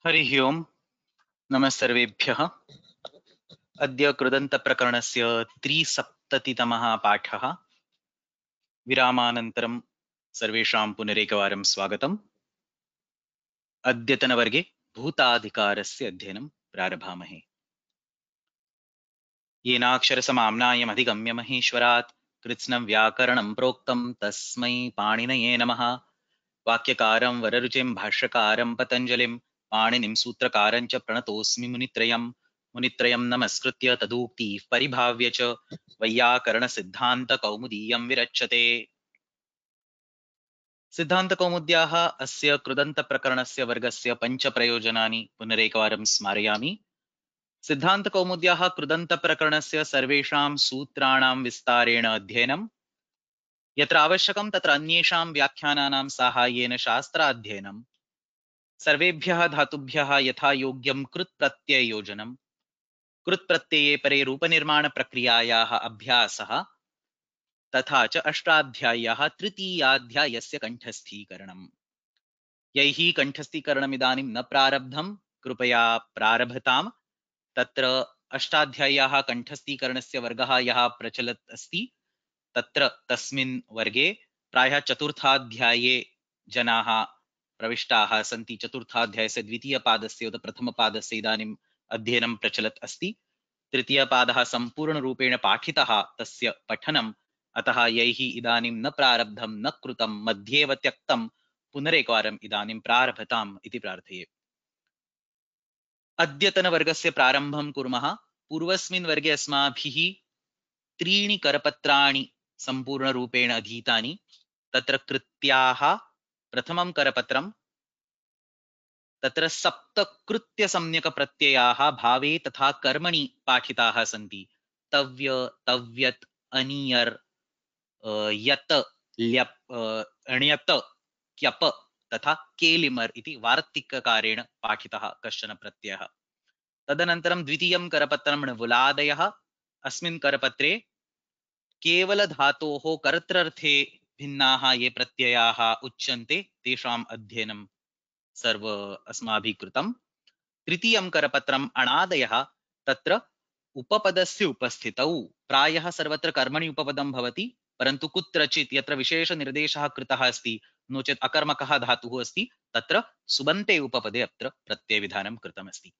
हरिः ओम् नमस्सर्वेभ्यः। अद्य कृदन्तप्रकरणस्य 370तमः पाठः। विरामानन्तरं सर्वेषां पुनरेकवारं स्वागतम्। अद्यतनवर्गे भूताधिकारस्य अध्ययनं प्रारभामहे। येनाक्षरसमाम्नायम् अधिगम्य महेश्वरात् कृत्स्नं व्याकरणं प्रोक्तं तस्मै पाणिनये नमः। वाक्यकारं वररुचिं भाष्यकारं पतञ्जलिं पाणिनिं सूत्रकारं च प्रणतोऽस्मि मुनित्रयम्। मुनित्रयं नमस्कृत्य तदुक्तिः परिभाव्य च वैयाकरणसिद्धान्तकौमुदीयं विरच्यते। सिद्धान्तकौमुद्याः अस्य कृदन्तप्रकरणस्य वर्गस्य पञ्चप्रयोजनानि पुनरेकवारं स्मारयामि। सिद्धान्तकौमुद्याः कृदन्तप्रकरणस्य सर्वेषां सूत्राणां विस्तारेण अध्ययनं, यत्र आवश्यकं तत्र अन्येषां व्याख्यानानां साहाय्येन शास्त्राध्ययनं, सर्वेभ्यः धातुभ्यः यथा योग्यं कृत्प्रत्यययोजनं, कृत्प्रत्यये परे रूपनिर्माणप्रक्रियायाः अभ्यासः, तथा च अष्टाध्याय्याः तृतीयाध्यायस्य कण्ठस्थीकरणम्। यैः कण्ठस्थीकरणमिदानीं न प्रारब्धं कृपया प्रारभताम्। तत्र अष्टाध्याय्याः कण्ठस्थीकरणस्य वर्गः यः प्रचलत् अस्ति, तत्र तस्मिन् वर्गे प्रायः चतुर्थाध्याये जनाः प्रविष्टाः सन्ति। चतुर्थाध्यायस्य द्वितीयपादस्य उत प्रथमपादस्य इदानीम् अध्ययनं प्रचलत् अस्ति। तृतीयपादः सम्पूर्णरूपेण पाठितः, तस्य पठनम्। अतः यैः इदानीं न प्रारब्धं न कृतं मध्येव त्यक्तं पुनरेकवारम् इदानीं प्रारभताम् इति प्रार्थये। अद्यतनवर्गस्य प्रारम्भं कुर्मः। पूर्वस्मिन् वर्गे अस्माभिः त्रीणि करपत्राणि सम्पूर्णरूपेण अधीतानि। तत्र कृत्याः प्रथमं करपत्रं, तत्र सप्तकृत्यसंज्ञकप्रत्ययाः भावे तथा कर्मणि पाठिताः सन्ति। तव्य, तव्यत्, अनियर्, यत्, ल्यप्, अण्यत्, क्यप तथा केलिमर् इति वार्तिककारेण पाठितः कश्चन प्रत्ययः। तदनन्तरं द्वितीयं करपत्रं णवुलादयः। अस्मिन् करपत्रे केवलधातोः कर्त्रर्थे भिन्नाः ये प्रत्ययाः उच्यन्ते तेषाम् अध्ययनं अस्माभिः कृतं। तृतीयं करपत्रम् अणादयः। तत्र उपपदस्य उपस्थितौ प्रायः सर्वत्र कर्मणि उपपदं भवति, परन्तु कुत्रचित् यत्र विशेषनिर्देशः कृतः अस्ति, नो चेत् अकर्मकः धातुः अस्ति, तत्र सुबन्ते उपपदे अत्र प्रत्ययविधानं कृतमस्ति।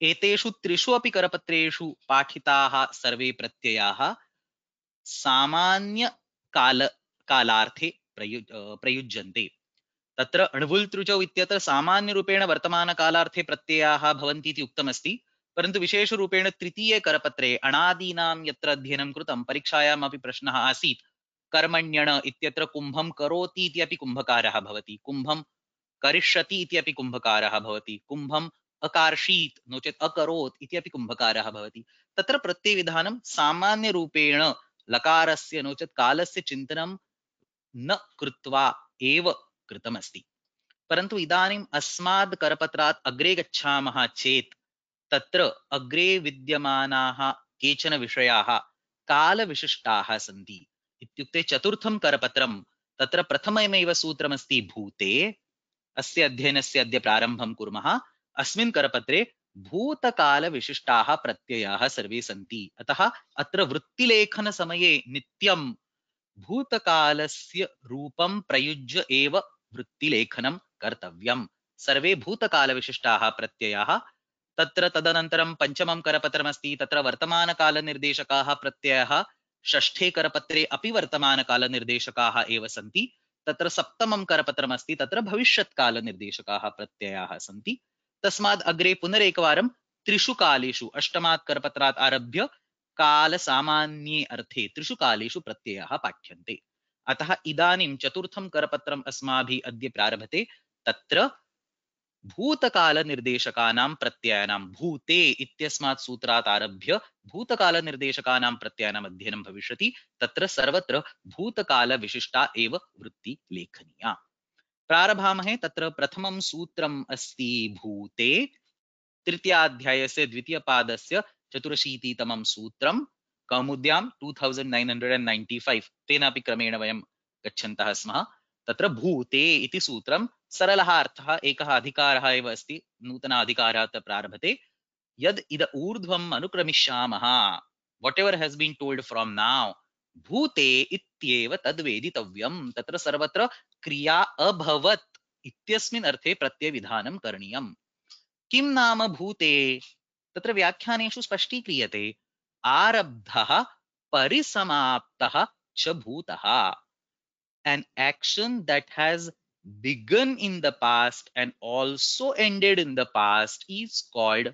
एतेषु त्रिषु अपि करपत्रेषु पाठिताः सर्वे प्रत्ययाः सामान्यकालार्थे प्रयुज्यन्ते। तत्र अण्वुल्तृचौ इत्यत्र सामान्यरूपेण वर्तमानकालार्थे प्रत्ययाः भवन्ति इति उक्तमस्ति, परन्तु विशेषरूपेण तृतीये करपत्रे अणादीनां यत्र अध्ययनं कृतं, परीक्षायाम् अपि प्रश्नः आसीत्। कर्मण्यण इत्यत्र कुम्भं करोति इति अपि कुम्भकारः भवति, कुम्भं करिष्यति इति अपि कुम्भकारः भवति, कुम्भम् अकार्षीत् नो चेत् अकरोत् इति अपि कुम्भकारः भवति। तत्र प्रत्ययविधानं सामान्यरूपेण लकारस्य नो चेत् कालस्य चिन्तनं न कृत्वा एव कृतमस्ति। परन्तु इदानीम् अस्माद् करपत्रात् अग्रे गच्छामः चेत् तत्र अग्रे विद्यमानाः केचन विषयाः कालविशिष्टाः सन्ति। इत्युक्ते चतुर्थं करपत्रं, तत्र प्रथममेव सूत्रमस्ति भूते। अस्य अध्ययनस्य अद्य प्रारम्भं कुर्मः। अस्मिन् करपत्रे भूतकालविशिष्टाः प्रत्ययाः सर्वे सन्ति। अतः अत्र वृत्तिलेखनसमये नित्यं भूतकालस्य रूपं प्रयुज्य एव वृत्तिलेखनं कर्तव्यम्। सर्वे भूतकालविशिष्टाः प्रत्ययाः। तत्र तदनन्तरं पञ्चमं करपत्रमस्ति, तत्र वर्तमानकालनिर्देशकाः प्रत्ययाः षष्ठे करपत्रे अपि वर्तमानकालनिर्देशकाः एव सन्ति। तत्र सप्तमं करपत्रमस्ति, तत्र भविष्यत्कालनिर्देशकाः प्रत्ययाः सन्ति। तस्मात् अग्रे पुनरेकवारं त्रिषु कालेषु अष्टमात् करपत्रात् आरभ्य कालसामान्ये अर्थे त्रिषु कालेषु प्रत्ययाः पाठ्यन्ते। अतः इदानीं चतुर्थं करपत्रम् अस्माभिः अद्य प्रारभते। तत्र भूतकालनिर्देशकानां प्रत्ययानां भूते इत्यस्मात् सूत्रात् आरभ्य भूतकालनिर्देशकानां प्रत्ययानाम् अध्ययनं भविष्यति। तत्र सर्वत्र भूतकालविशिष्टा एव वृत्ति लेखनीया। प्रारभामहे। तत्र प्रथमं सूत्रम् अस्ति भूते। तृतीयाध्यायस्य द्वितीयपादस्य 84तमं सूत्रं कौमुद्यां 2995 तेनापि क्रमेण वयं गच्छन्तः स्मः। तत्र भूते इति सूत्रं सरलः अर्थः एकः अधिकारः एव अस्ति, नूतन अधिकारात् प्रारभते। यद् इद ऊर्ध्वम् अनुक्रमिष्यामः, whatever has been told from now, भूते इत्येव तद्वेदितव्यम्। तत्र सर्वत्र क्रिया अभवत् इत्यस्मिन् अर्थे प्रत्ययविधानं करणीयम्। किं नाम भूते? तत्र व्याख्यानेषु स्पष्टीक्रियते आरब्धः परिसमाप्तः च भूतः। An action that has begun in the past and also ended in the past is called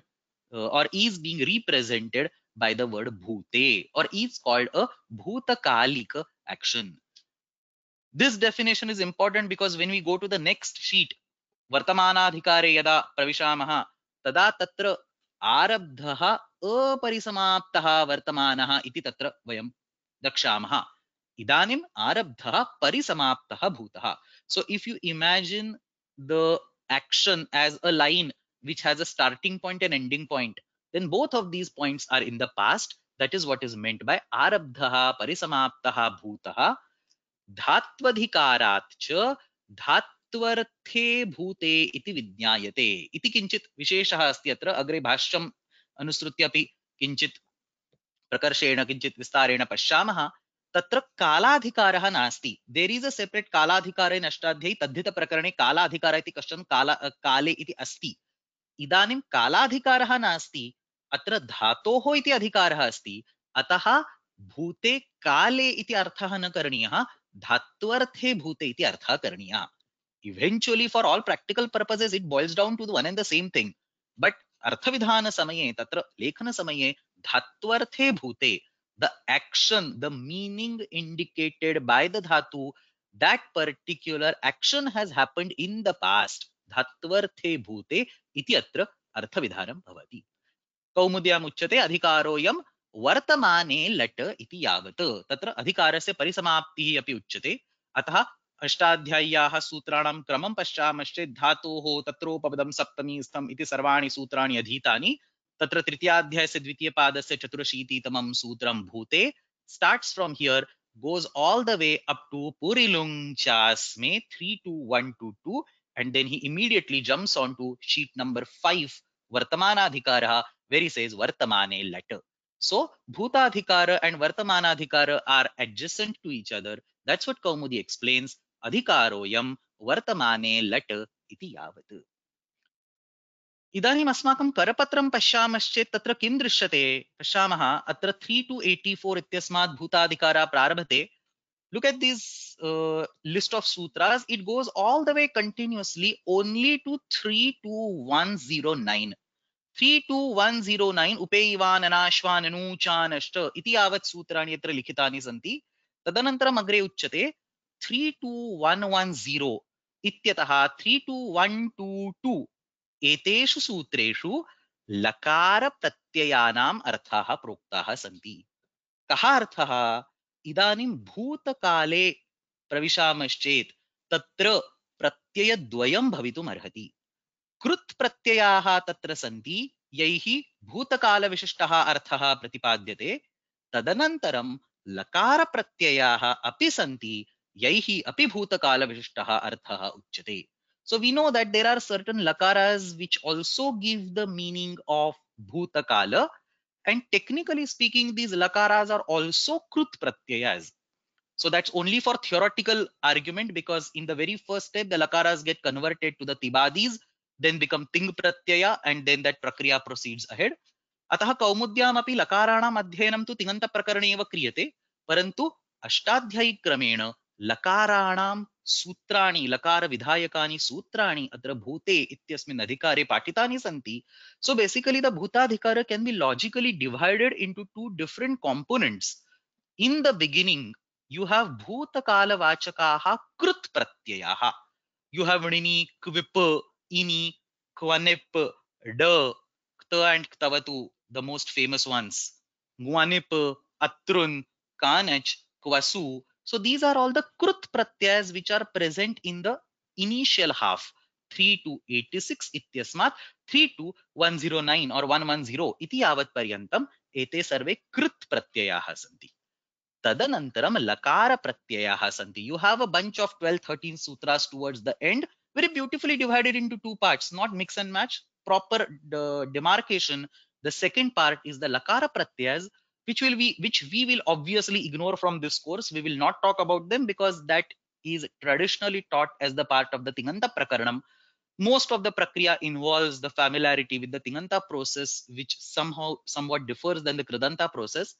or is being represented by the word bhute, or is called a bhutakalik action. This definition is important because when we go to the next sheet, वर्तमानाधिकारे यदा प्रविशामः तदा तत्र आरब्धः अपरिसमाप्तः वर्तमानः इति तत्र वयं द्रक्ष्यामः। इदानीम् आरब्धः परिसमाप्तः भूतः. So if you imagine the action as a line which has a starting point and ending point, then both of these points are in the past. That is what is meant by arabdhah परिसमाप्तः भूतः धात्वधिकारात् च धात्वर्थे भूते इति विज्ञायते इति किञ्चित् विशेषः अस्ति अत्र। अग्रे भाष्यम् अनुसृत्य अपि किञ्चित् प्रकर्षेण किञ्चित् विस्तारेण पश्यामः। तत्र कालाधिकारः नास्ति। देयर इज अ सेपरेट कालाधिकार इन अष्टाध्यायी तद्धितप्रकरणे कालाधिकार इति कश्चन काले इति अस्ति। इदानीं कालाधिकारः नास्ति, अत्र धातोः इति अधिकारः अस्ति। अतः भूते काले इति अर्थः न करणीयः, धात्वर्थे भूते इति अर्थः करणीयः। Eventually, for all practical purposes, it boils down to the one and the same thing. But अर्थविधान समये तत्र लेखन समये धात्वर्थे भूते, the action, the meaning indicated by the dhatu, that particular action has happened in the past. धात्वर्थे भूते इति अत्र अर्थविधानं भवति। कौमुद्याम् उच्यते अधिकारोऽयं वर्तमाने लट् इति यावत्। तत्र अधिकारस्य परिसमाप्तिः अपि उच्यते। अतः अष्टाध्याय्याः सूत्राणां क्रमं पश्यामश्चेत् धातोः तत्रोपपदं सप्तमी स्थम् इति सर्वाणि सूत्राणि अधीतानि। तत्र तृतीयाध्यायस्य द्वितीयपादस्य 84तमं सूत्रं भूते starts from here, goes all the way up to Purilung Chasme 32122, and then he immediately jumps onto sheet number 5, Vartamanadhikarah, where he says Vartamane lat. So Bhutadhikara and Vartamanadhikara are adjacent to each other. That's what Kaumudi explains. Adhikaroyam Vartamane lat iti yavat. इदानीम् अस्माकं करपत्रं पश्यामश्चेत् तत्र किं दृश्यते पश्यामः। अत्र 3 to 84 इत्यस्मात् भूताधिकारः प्रारभते। Look at this list of sutras. It goes all the way continuously only to 32109. 32109 उपेयिवाननाश्वाननूचानश्च इति यावत् सूत्राणि यत्र लिखितानि सन्ति। तदनन्तरम् अग्रे उच्यते 32110 इत्यतः 32122 एतेषु सूत्रेषु लकार प्रत्ययानाम् अर्थाः प्रोक्ताः सन्ति। कः अर्थः? इदानीं भूतकाले प्रविशामश्चेत् तत्र प्रत्ययद्वयं भवितुम् अर्हति। कृत् प्रत्ययाः तत्र सन्ति यैः भूतकालविशिष्टः अर्थः प्रतिपाद्यते। तदनन्तरं लकार प्रत्ययाः अपि सन्ति यैः अपि भूतकालविशिष्टः अर्थः उच्यते। So we know that there are certain lakaras which also give the meaning of bhutakala, and technically speaking these lakaras are also krut pratyayas. So that's only for theoretical argument, because in the very first step the lakaras get converted to the tibadis, then become ting pratyaya, and then that prakriya proceeds ahead. अतः कौमुद्यामपि लकाराणाम् अध्ययनं तु तिङन्तप्रकरणे एव क्रियते, परन्तु अष्टाध्यायिक्रमेण लकाराणां सूत्राणि लकारविधायकानि सूत्राणि अत्र भूते इत्यस्मिन् अधिकारे पाठितानि सन्ति. So basically the bhutadhikara can be logically divided into two different components. In the beginning you have bhutakalavachakaah krut pratyayaah. You have णिनि, क्विप, इनि, क्वनिप, ड, क्त and ktavatu, the most famous ones. Guanip, atrun, kanach, kwasu. So these are all the krut pratyas which are present in the initial half. 3 to 86 इत्यस्मात् 3 to 109 or 110 इति यावत् पर्यन्तम् एते सर्वे कृत् प्रत्ययाः सन्ति। Tadanantaram lakara pratyayah santi. You have a bunch of 12, 13 sutras towards the end, very beautifully divided into two parts, not mix and match, proper demarcation. The second part is the lakara pratyayas, which we will obviously ignore from this course. We will not talk about them because that is traditionally taught as the part of the Tinganta Prakaranam. Most of the prakriya involves the familiarity with the Tinganta process, which somewhat differs than the Kridanta process.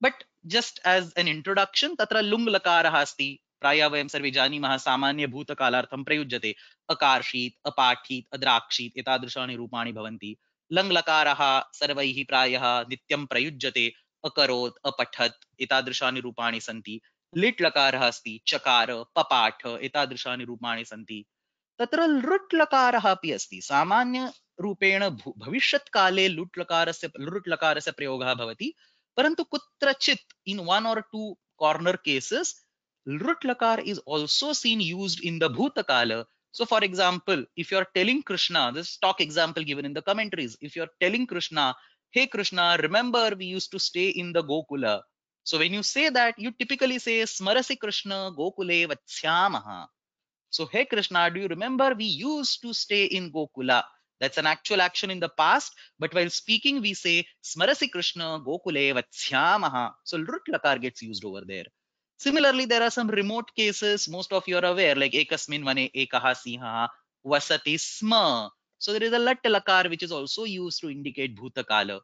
But just as an introduction, tatra lung lakarah asti. प्रायः वयं सर्वे जानीमः सामान्यभूतकालार्थं प्रयुज्यते अकार्षीत् अपाठीत् अद्राक्षीत् एतादृशानि रूपाणि भवन्ति लङ् लकारः सर्वैः प्रायः नित्यं प्रयुज्यते अकरोत् अपठत् एतादृशानि रूपाणि सन्ति लिट् लकारः अस्ति चकार पपाठ एतादृशानि रूपाणि सन्ति तत्र लृट् लकारः अपि अस्ति सामान्य रूपेण भविष्यत्काले लृट् लकारस्य प्रयोगः भवति परन्तु कुत्रचित् in one or two corner cases lृट् lakar is also seen used in the bhutakala. So for example, if you're telling Krishna, this stock example given in the commentaries, if you're telling Krishna, hey Krishna, remember we used to stay in the Gokula. So when you say that, you typically say Smarasi Krishna Gokule Vatsyamaha. So, hey Krishna, do you remember we used to stay in Gokula? That's an actual action in the past, but while speaking, we say Smarasi Krishna Gokule Vatsyamaha. So, Lrut Lakar gets used over there. Similarly, there are some remote cases, most of you are aware, like Ekasmin Vane Ekaha Siha Vasati Sma. So, there is a Lat Lakar which is also used to indicate Bhutakala.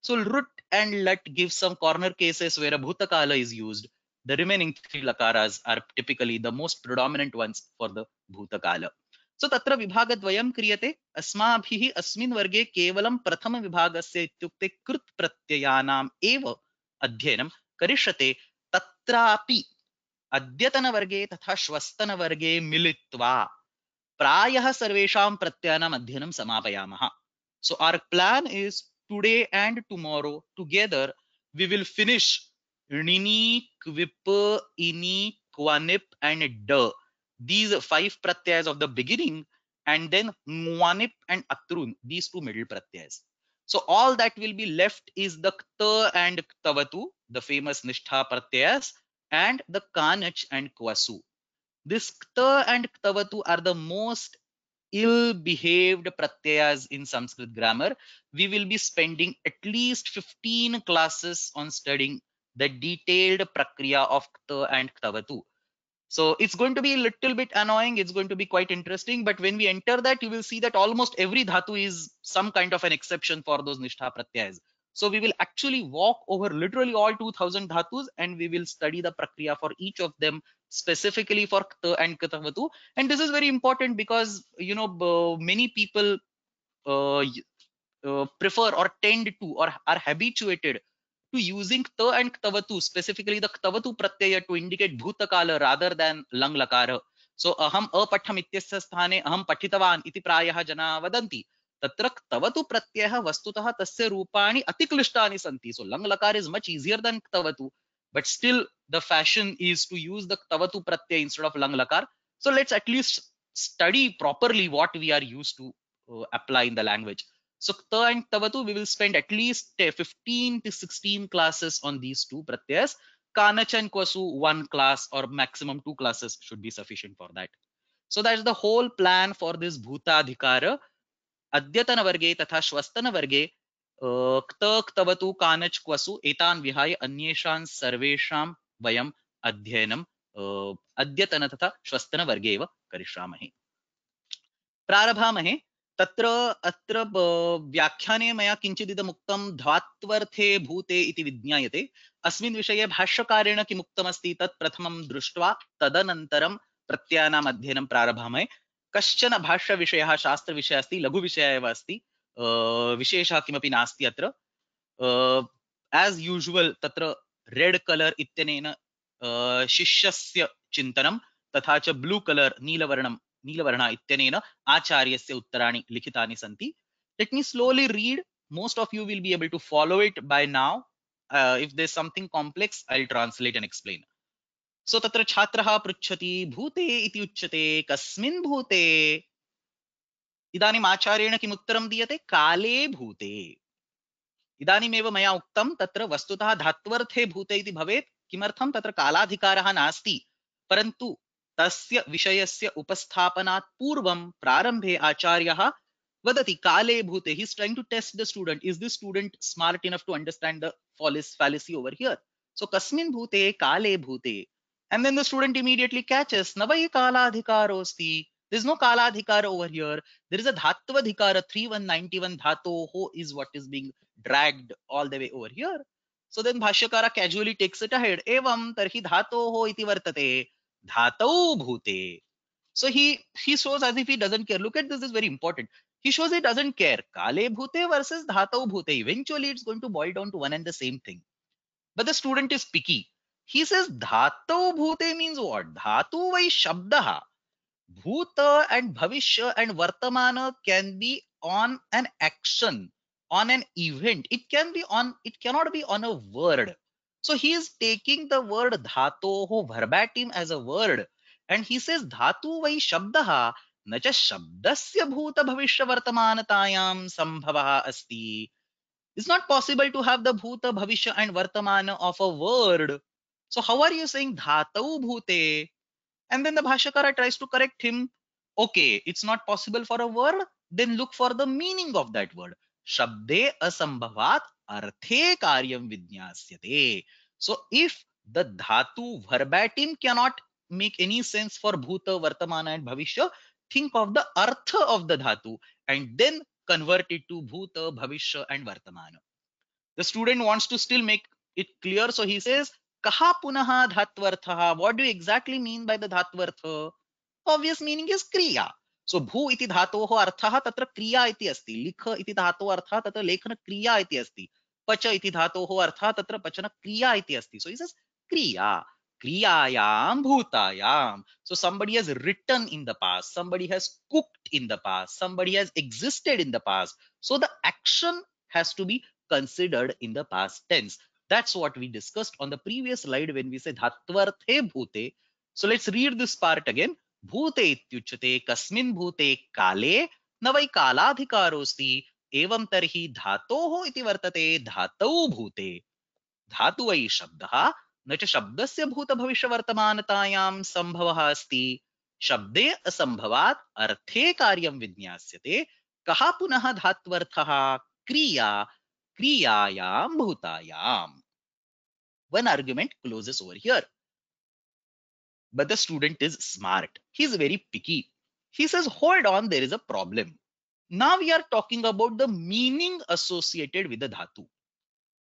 So, Lrut and Lat give some corner cases where a Bhutakala is used. The remaining three lakaras are typically the most predominant ones for the bhutakala. So tatra vibhagadvayam kriyate अस्माभिः अस्मिन् वर्गे केवलं प्रथम विभागस्य इत्युक्ते कृत् प्रत्ययानाम् एव अध्ययनं करिष्यते तत्रापि अद्यतन वर्गे तथा श्वस्तन वर्गे मिलित्वा प्रायः सर्वेषां प्रत्ययानाम् अध्ययनं समापयामः. So our plan is today and tomorrow together we will finish rini, kvip, ini, kwanip and d. These five pratyayas of the beginning and then mwanip and atrun, these two middle pratyayas. So all that will be left is the kta and ktavatu, the famous nishtha pratyayas, and the kanach and kwasu. This kta and ktavatu are the most ill-behaved pratyayas in Sanskrit grammar. We will be spending at least 15 classes on studying the detailed prakriya of kta and ktavatu. So it's going to be a little bit annoying. It's going to be quite interesting. But when we enter that, you will see that almost every dhatu is some kind of an exception for those nishtha pratyayas. So we will actually walk over literally all 2000 dhatus and we will study the prakriya for each of them specifically for kta and ktavatu. And this is very important because, you know, many people uh, prefer or tend to or are habituated to using ta and ktavatu, specifically the ktavatu pratyaya to indicate bhutakala rather than lang lakara. So aham apatham ityasya sthane aham pathitavan iti prayah jana vadanti. Tatra ktavatu pratyayah vastutah tasya rupani atiklishtaani santi. So lang lakar is much easier than ktavatu, but still the fashion is to use the ktavatu pratyaya instead of lang lakar. So let's at least study properly what we are used to apply in the language. So kta and tavatu, we will spend at least 15 to 16 classes on these two pratyas. Kanach and kwasu, one class or maximum two classes should be sufficient for that. So that's the whole plan for this bhutadhikara. Adyatana varge tatha shvastana varge kta ktavatu kanach kwasu etan vihaya anyeshan sarvesham vayam adhyanam adyatana tatha shvastana varge eva karishyamahe. प्रारभामहे तत्र अत्र व्याख्याने मया किञ्चिदिदम् उक्तं धात्वर्थे भूते इति विज्ञायते अस्मिन् विषये भाष्यकारेण किम् उक्तमस्ति तत् प्रथमं दृष्ट्वा तदनन्तरं प्रत्ययानाम् अध्ययनं प्रारभामहे कश्चन भाष्यविषयः शास्त्रविषयः अस्ति लघुविषयः एव अस्ति विशेषः किमपि नास्ति अत्र एस् यूजुवल् तत्र रेड् कलर् इत्यनेन शिष्यस्य चिन्तनं तथा च ब्लू कलर् नीलवर्ण इत्यनेन आचार्यस्य उत्तराणि लिखितानि सन्ति. Let me slowly read. Most of you will be able to follow it by now. If there's something complex, I'll translate and explain. So तत्र छात्रः पृच्छति भूते इति उच्यते कस्मिन् भूते इदानीम् आचार्येण किम् उत्तरं दीयते काले भूते. इदानीमेव मया उक्तं तत्र वस्तुतः धात्वर्थे भूते इति भवेत् किमर्थं तत्र कालाधिकारः नास्ति, परन्तु तस्य विषयस्य उपस्थापनात् पूर्वं प्रारम्भे आचार्यः vadati kale bhute. He's trying to test the student. Is this student smart enough to understand the fallacy over here? So kasmin bhute kale bhute. And then the student immediately catches navai kaladhikarosti. There's no kaladhikara over here. There is a dhatvadhikara 3191 dhato ho is what is being dragged all the way over here. So then bhashyakara casually takes it ahead. Evam tarhi dhato ho iti vartate dhatau bhute. So he shows as if he doesn't care. Look at this is very important. He shows he doesn't care. Kale bhute versus dhatau bhute. Eventually, it's going to boil down to one and the same thing. But the student is picky. He says dhatau bhute means what? Dhatu vai shabdaha. Bhuta and bhavishya and vartamana can be on an action, on an event. It cannot be on a word. So he is taking the word dhatoho verbatim as a word. And he says dhatu vai shabdaha na cha shabdasya bhuta bhavishya vartamanatayam sambhavaha asti. It's not possible to have the bhuta bhavishya and vartamana of a word. So how are you saying dhatau bhute? And then the Bhashyakara tries to correct him. Okay, it's not possible for a word, then look for the meaning of that word. Shabde asambhavat arthe karyam vidnyasyate. So if the dhatu verbatim cannot make any sense for bhuta, vartamana and bhavishya, think of the artha of the dhatu and then convert it to bhuta, bhavishya and vartamana. The student wants to still make it clear, so he says kaha punaha dhatvartha. What do you exactly mean by the dhatvartha? Obvious meaning is kriya. So bhu iti dhatoho arthaha tatra kriya iti asti. Likha iti dhatoho artha tatra lekhana kriya iti asti. Pacha iti dhatoho artha tatra pachana kriya iti asti. So he says kriya. Kriyayam bhutayam. So somebody has written in the past, somebody has cooked in the past, somebody has existed in the past. So the action has to be considered in the past tense. That's what we discussed on the previous slide when we said dhatvarthe bhute. So let's read this part again. Bhute ityuchate kasmin bhute kale na vai kaladhikarosti evam tarhi dhatoho iti vartate dhatau bhute. धातु वै शब्दः न च शब्दस्य भूत भविष्य वर्तमानतायां संभवः अस्ति. शब्दे असंभवात् अर्थे कार्यं विज्ञास्यते. कः पुनः धात्वर्थः? क्रिया. क्रियायां भूतायां. One argument closes over here. But the student is smart. He is very picky. He says, hold on, there is a problem. Now we are talking about the meaning associated with the dhatu.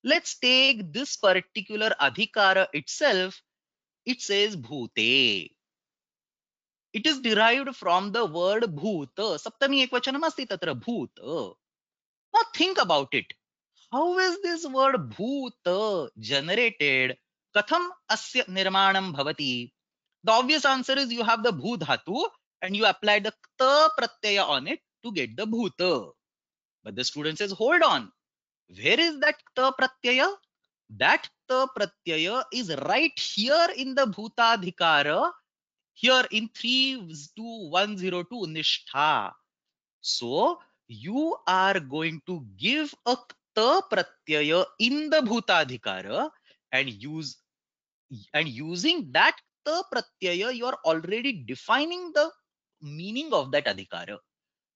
Let's take this particular adhikara itself. It says bhute. It is derived from the word bhuta. Saptami ekvachanam asti tatra bhuta. Now think about it. How is this word bhuta generated? Katham asya nirmanam bhavati? The obvious answer is you have the bhu dhatu and you apply the kta pratyaya on it to get the bhuta. But the student says, hold on. Where is that kta pratyaya? That kta pratyaya is right here in the bhutadhikara, here in 32102 nishtha. So you are going to give a kta pratyaya in the bhutadhikara and using that kta pratyaya, you are already defining the meaning of that adhikara.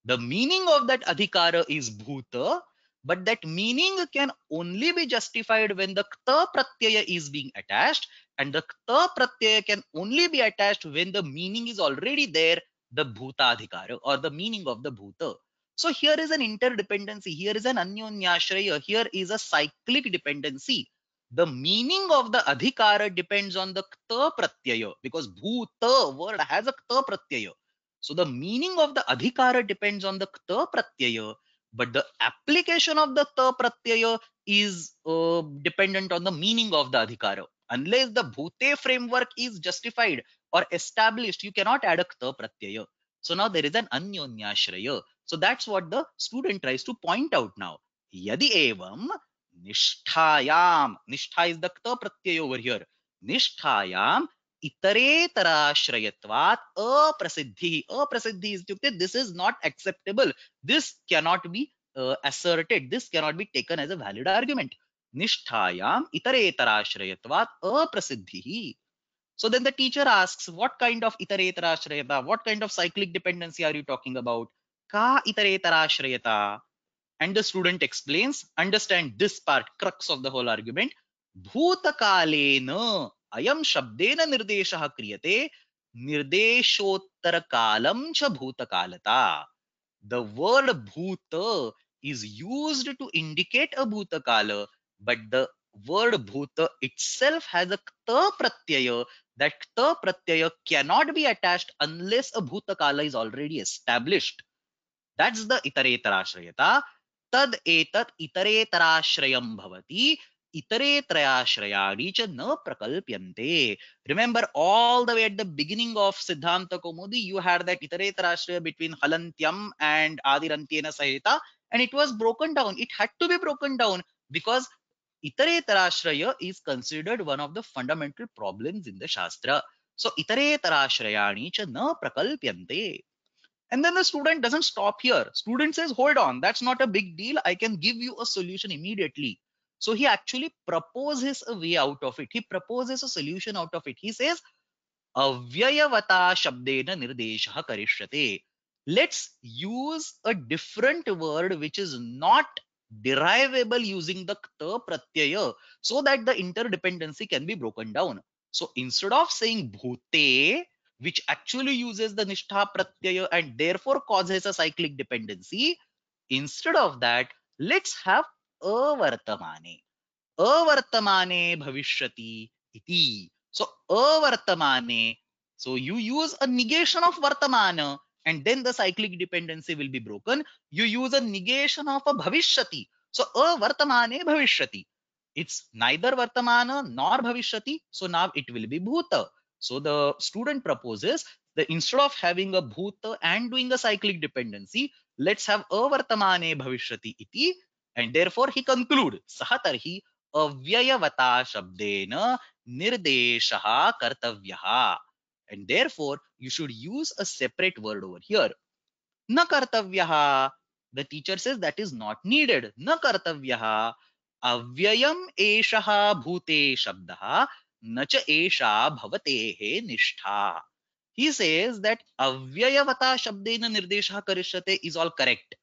The meaning of that adhikara is bhuta, but that meaning can only be justified when the kta pratyaya is being attached, and the kta pratyaya can only be attached when the meaning is already there, the bhuta adhikara or the meaning of the bhuta. So here is an interdependency, here is an anyonyashraya, here is a cyclic dependency. The meaning of the adhikara depends on the kta pratyaya because bhuta word has a kta pratyaya. So the meaning of the adhikara depends on the kta pratyaya, but the application of the kta pratyaya is dependent on the meaning of the adhikara. Unless the bhute framework is justified or established, you cannot add a kta pratyaya. So now there is an anyonyashraya. So that's what the student tries to point out now. Yadi evam nisthayam. Nishtha is the kta pratyaya over here. Nisthayam iteretarashrayatvat aprasiddhi. Aprasiddhi is this is not acceptable. This cannot be asserted. This cannot be taken as a valid argument. nisthayam itaretarashrayatvat aprasiddhihi. So then the teacher asks, what kind of itaretarashrayata, what kind of cyclic dependency are you talking about? Ka itaretarashrayata. And the student explains, understand this part, crux of the whole argument. Bhutakalena ayam shabdena nirdeshah kriyate nirdeshottara cha bhutakalata. The word bhuta is used to indicate a bhutakala, but the word bhuta itself has a kta pratyaya. That kta pratyaya cannot be attached unless a bhutakala is already established. That's the itaretarashrayata. Tad etat itaretarashrayam bhavati. Itaretrayashrayani cha na prakalpyante. Remember, all the way at the beginning of Siddhanta Kaumudi, you had that itaretarashraya between Halantyam and Adirantyena Sahita, and it was broken down. It had to be broken down because itaretarashraya is considered one of the fundamental problems in the Shastra. So, itaretarashrayani cha na prakalpyante. And then the student doesn't stop here. Student says, hold on, that's not a big deal. I can give you a solution immediately. So he actually proposes a way out of it. He proposes a solution out of it. He says, avyayavata shabdena nirdeshah karishyate. Let's use a different word which is not derivable using the kta pratyaya so that the interdependency can be broken down. So instead of saying bhute, which actually uses the nishtha pratyaya and therefore causes a cyclic dependency, instead of that, let's have avartamane. Avartamane bhavishyati iti. So avartamane. So you use a negation of vartamana and then the cyclic dependency will be broken. You use a negation of a bhavishyati. So avartamane bhavishyati. It's neither vartamana nor bhavishyati. So now it will be bhuta. So the student proposes that instead of having a bhuta and doing a cyclic dependency, let's have avartamane bhavishyati iti. And therefore he conclude sahatarhi अव्ययवता शब्देन निर्देशः कर्तव्यः. And therefore, you should use a separate word over here. Na kartavyah. The teacher says that is not needed. Na kartavyah. Avyayam eshaha bhute shabdah na cha esha bhavatehe nishtha. He says that avyayavata shabdena nirdeshah karishyate is all correct.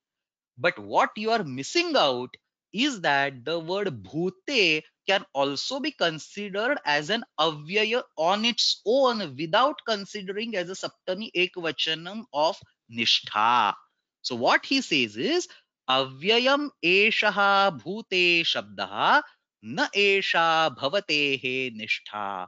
But what you are missing out is that the word bhute can also be considered as an avyaya on its own without considering as a saptami ekvachanam of nishtha. So what he says is avyayam eshaha bhute shabdah na esha bhavatehe nishtha.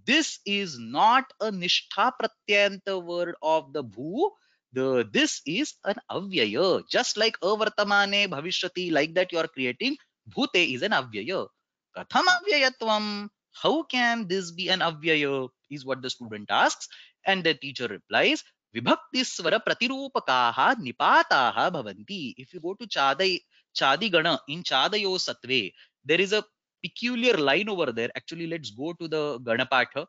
This is not a nishtha pratyanta word of the bhu. This is an avyaya. Just like avartamane bhavishyati, like that you are creating, bhute is an avyaya. Katham avyayatvam? How can this be an avyaya? Is what the student asks. And the teacher replies, vibhakti swara pratirupakaha nipataha bhavanti. If you go to Chadi Gana in Chadayo Satve, there is a peculiar line over there. Actually, let's go to the Ganapatha.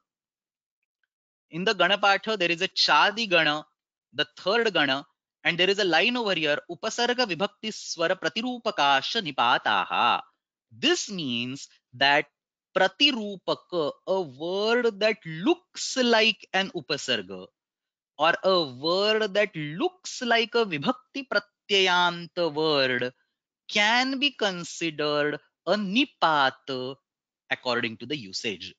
In the Ganapatha, there is a Chadi Gana, the third Gana, and there is a line over here, Upasarga Vibhakti Swara Pratirupakasha Nipataha. This means that Pratirupaka, a word that looks like an Upasarga, or a word that looks like a Vibhakti Pratyayanta word, can be considered a Nipata according to the usage.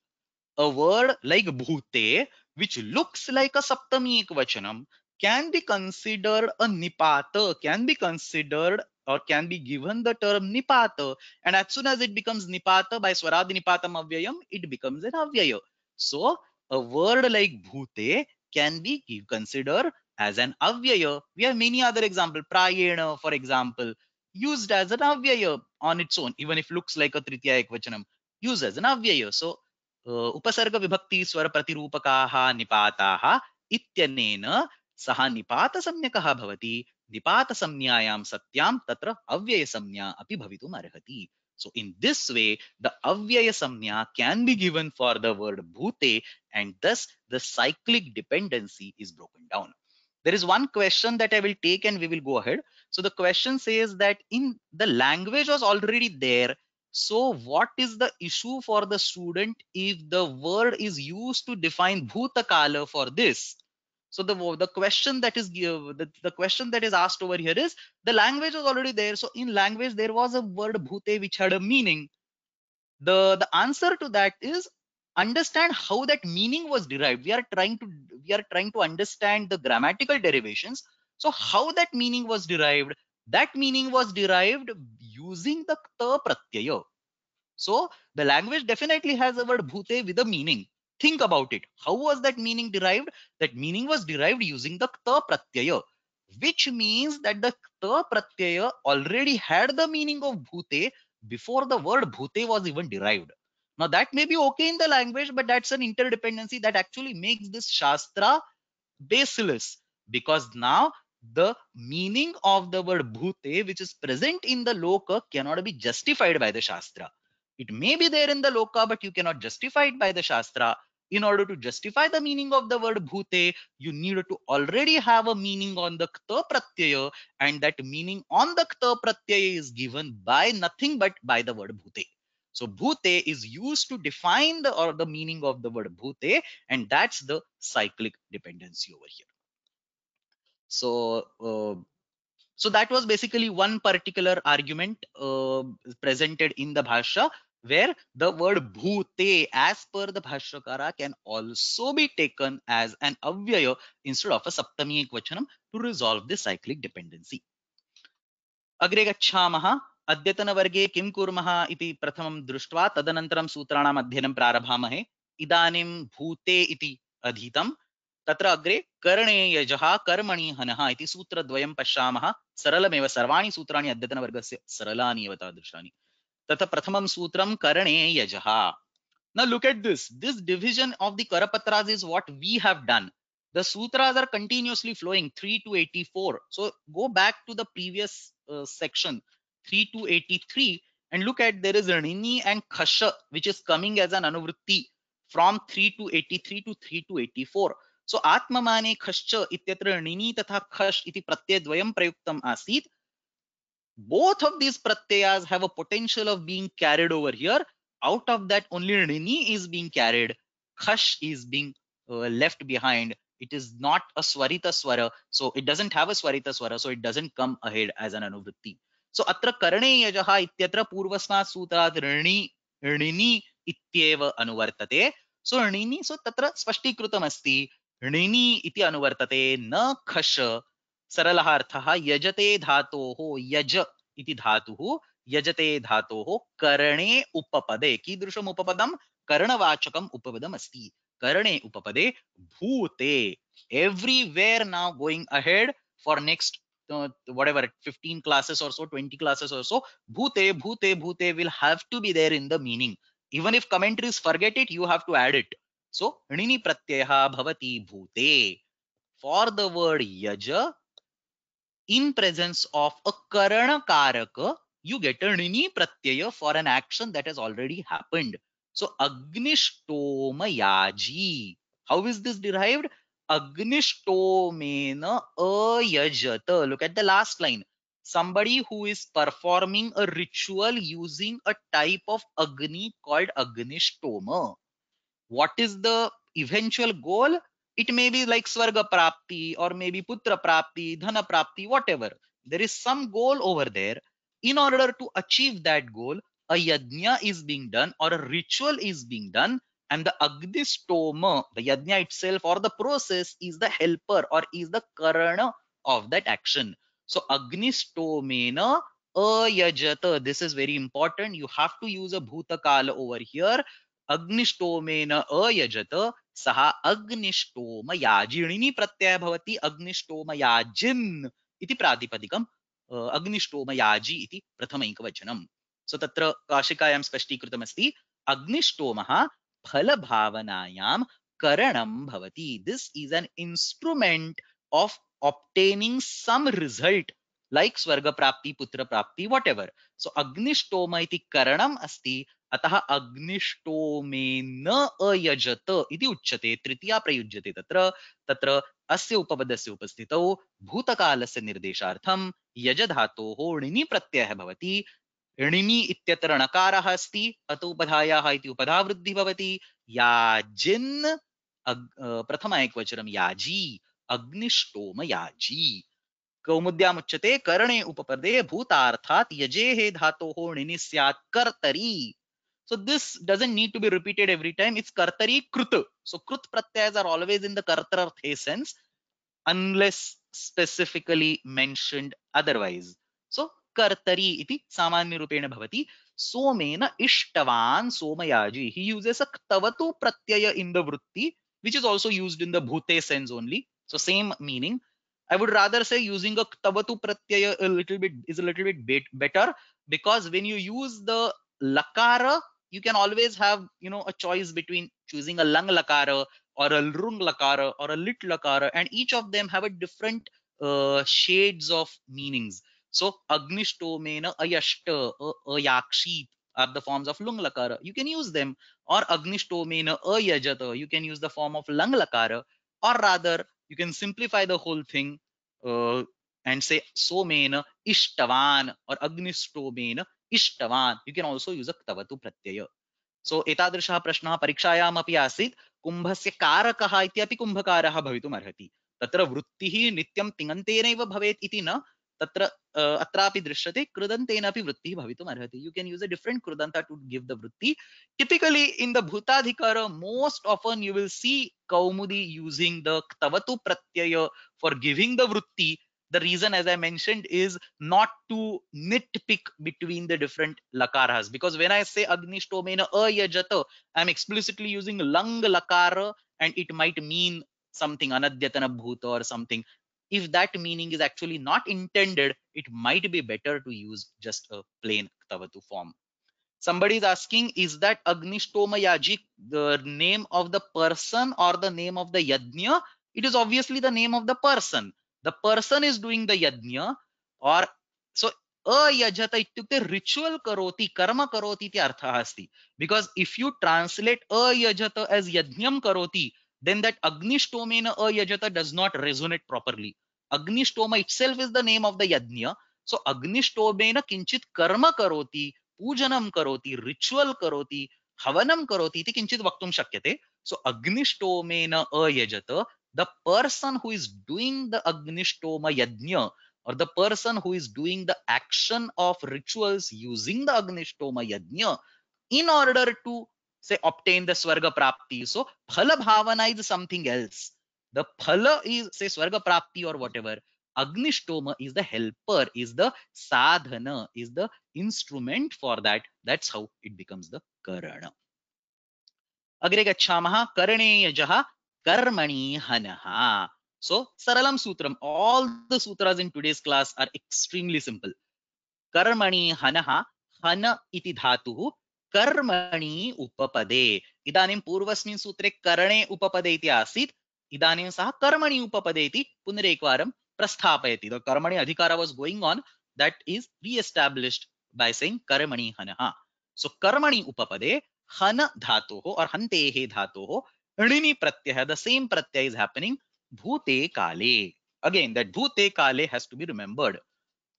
A word like bhute, which looks like a saptami ekvachanam, can be considered a nipata, can be considered or can be given the term nipata. And as soon as it becomes nipata by swaradi nipatam avyayam, it becomes an avyaya. So a word like bhute can be considered as an avyaya. We have many other examples. Prayena, for example, used as an avyaya on its own, even if looks like a tritiya ekvachanam, used as an avyaya. So उपसर्ग विभक्ति स्वर प्रतिरूपकाः निपाताः इत्यनेन सः निपातसंज्ञकः भवति निपातसंज्ञायां सत्यां तत्र अव्ययसंज्ञा अपि भवितुम् अर्हति. So in this way, the avyaya samnya can be given for the word bhute, and thus the cyclic dependency is broken down. There is one question that I will take and we will go ahead. So the question says that in the language was already there So what is the issue for the student if the word is used to define bhutakala for this? So the question that is the question that is asked over here is, the language was already there. So in language there was a word bhute which had a meaning. The answer to that is, understand how that meaning was derived. We are trying to understand the grammatical derivations. So how that meaning was derived? That meaning was derived using the ta pratyaya. So the language definitely has a word bhute with a meaning. Think about it. How was that meaning derived? That meaning was derived using the ta pratyaya, which means that the ta pratyaya already had the meaning of bhute before the word bhute was even derived. Now that may be okay in the language, but that's an interdependency that actually makes this shastra baseless, because now the meaning of the word bhute which is present in the loka cannot be justified by the shastra. It may be there in the loka, but you cannot justify it by the shastra. In order to justify the meaning of the word bhute, you need to already have a meaning on the kta pratyaya, and that meaning on the kta pratyaya is given by nothing but by the word bhute. So bhute is used to define the meaning of the word bhute, and that's the cyclic dependency over here. So so that was basically one particular argument presented in the bhashya, where the word bhute as per the bhashyakara can also be taken as an avyaya instead of a saptami ekvachanam to resolve the cyclic dependency. अग्रे गच्छामः. अद्यतनवर्गे किं कुर्मः इति प्रथमं दृष्ट्वा तदनन्तरं सूत्राणाम् अध्ययनं प्रारभामहे. इदानीं भूते इति अधीतं. तत्र अग्रे कर्णे यजः कर्मणि हनः इति सूत्रद्वयं पश्यामः. सरलमेव, सर्वाणि सूत्राणि अद्यतनवर्गस्य सरलानि एव तादृशानि. तत्र प्रथमं सूत्रं कर्णे यजः. Now look at this. This division of the Karapatras is what we have done. The sutras are continuously flowing 3 to 84. So go back to the previous section 3 to 83 and look at, there is Rini and Khasha which is coming as an anuvritti from 3 to 83 to 3 to 84. So Atmamane Khascha ityatra Rini tatha Khash iti pratyay dvayam prayuktam asit. Both of these pratyayas have a potential of being carried over here. Out of that, only rini is being carried, khash is being left behind. It is not a swarita swara, so it doesn't have a swarita swara, so it doesn't come ahead as an anuvritti. So atra karne yajaha ityatra purvasmat sutrat rini ityeva anuvartate. So rini, so tatra spashtikrutam asti, rini iti anuvartate, na khash. सरलः अर्थः यजते धातोः, यज इति धातुः, यजते धातोः करणे उपपदे, कीदृशम् उपपदं? कर्णवाचकम् उपपदम् अस्ति. करणे उपपदे भूते. Everywhere now going ahead for next whatever 15 classes or so, 20 classes or so, bhute bhute bhute will have to be there in the meaning. Even if commentaries forget it, you have to add it. So णिनि प्रत्ययः भवति भूते. For the word yaja, in presence of a karana karaka, you get a rini pratyaya for an action that has already happened. So agnishtoma yaji. How is this derived? Agnistomena ayajata. Look at the last line. Somebody who is performing a ritual using a type of agni called agnishtoma. What is the eventual goal? It may be like Swarga Prapti or maybe Putra Prapti, Dhana Prapti, whatever. There is some goal over there. In order to achieve that goal, a yajna is being done or a ritual is being done, and the Agdistoma, the yajna itself or the process, is the helper or is the karana of that action. So Agnistomena ayajata. This is very important. You have to use a bhutakala over here. अग्निष्टोमेन अयजत सः अग्निष्टोमयाजिणिनि प्रत्ययः भवति अग्निष्टोमयाजिन् इति प्रातिपदिकम् अग्निष्टोमयाजि इति प्रथमैकवचनम्. सो तत्र काशिकायां स्पष्टीकृतमस्ति अग्निष्टोमः फलभावनायां करणं भवति. This is an instrument of obtaining some result like swarga prapti, putra prapti, whatever. So अग्निष्टोम इति करणम् अस्ति, अतः अग्निष्टोमेन अयजत इति उच्यते. तृतीया प्रयुज्यते तत्र. तत्र अस्य उपपदस्य उपस्थितौ भूतकालस्य निर्देशार्थं यज धातोः णिनि प्रत्ययः भवति. णिनि इत्यत्र णकारः अस्ति, अतोपधायाः इति उपधावृद्धिः भवति। याजिन् प्रथम एकवचनं याजी, अग्निष्टोम याजी। कौमुद्यामुच्यते करणे उपपदे भूतार्थात् यजेः धातोः णिनि स्यात् कर्तरि। So this doesn't need to be repeated every time. It's kartari krut. So krut pratyayas are always in the kartararthe sense unless specifically mentioned otherwise. So kartari iti samanya rupena bhavati. Somena ishtavan somayaji. He uses a ktavatu pratyaya in the vritti, which is also used in the bhute sense only. So same meaning. I would rather say using a ktavatu pratyaya is a little bit better, because when you use the lakara, you can always have a choice between choosing a lang lakara or a lrung lakara or a lit lakara, and each of them have a different shades of meanings. So agnishtomena ayashta, ayakshit are the forms of lung lakara. You can use them. Or agnishtomena ayajata, you can use the form of lang lakara. Or rather, you can simplify the whole thing uh, and say somena ishtavan or agnistomena ishtavan. You can also use a ktavatu pratyaya. सो एतादृशः प्रश्नः परीक्षायामपि आसीत्। कुम्भस्य कारकः इत्यपि कुम्भकारः भवितुम् अर्हति। तत्र वृत्तिः नित्यं तिङन्तेनैव भवेत् इति न, तत्र अत्रापि दृश्यते कृदन्तेन अपि वृत्तिः भवितुम् अर्हति। You can use a different कृदन्त टू गिव द वृत्ति। टिपिकली इन द भूताधिकार most often you will see Kaumudi using the क्तवतु प्रत्यय फॉर गिविंग द वृत्ति. The reason, as I mentioned, is not to nitpick between the different lakaras, because when I say agnistomena ayajata, I'm explicitly using lang lakara, and it might mean something anadyatana bhuta or something. If that meaning is actually not intended, it might be better to use just a plain ktavatu form. Somebody is asking, is that Agnishtoma Yajik the name of the person or the name of the yajna? It is obviously the name of the person. The person is doing the yajna, or so ayajata ityukte ritual karoti, karma karoti iti artha asti. Because if you translate ayajata as yajnam karoti, then that Agnishtomena ayajata does not resonate properly. Agnishtoma itself is the name of the yajna. So Agnishtomena kinchit karma karoti, पूजनं करोति, ritual करोति, हवनं करोति इति किंचित वक्तुं शक्यते. सो अग्निष्टोमेन अयजत, the person who is doing the agnishtoma yajna, or the person who is doing the action of rituals using the agnishtoma yajna in order to say obtain the swarga prapti. So phala bhavana is something else. The phala is say swarga prapti or whatever. Agnishtoma is the helper, is the sadhana, is the instrument for that. That's how it becomes the karana. Agre gacchamaha karane yajaha karmani hanaha. So saralam sutram. All the sutras in today's class are extremely simple. Karmani hanaha, hana iti dhatuhu कर्मणि उपपदे. इदानीं पूर्वस्मिन् सूत्रे करणे उपपदे इति आसीत्, इदानीं सः कर्मणि उपपदे इति पुनरेकवारं प्रस्थापयति. The कर्मणि अधिकार was going on, that is re-established by saying कर्मणि हनः. So कर्मणि उपपदे हन धातोः और हन्तेः धातोः णिनि प्रत्ययः, the same pratyay is happening भूते काले. Again, that भूते काले has to be remembered.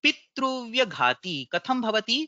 पितृव्यघाती कथं भवति?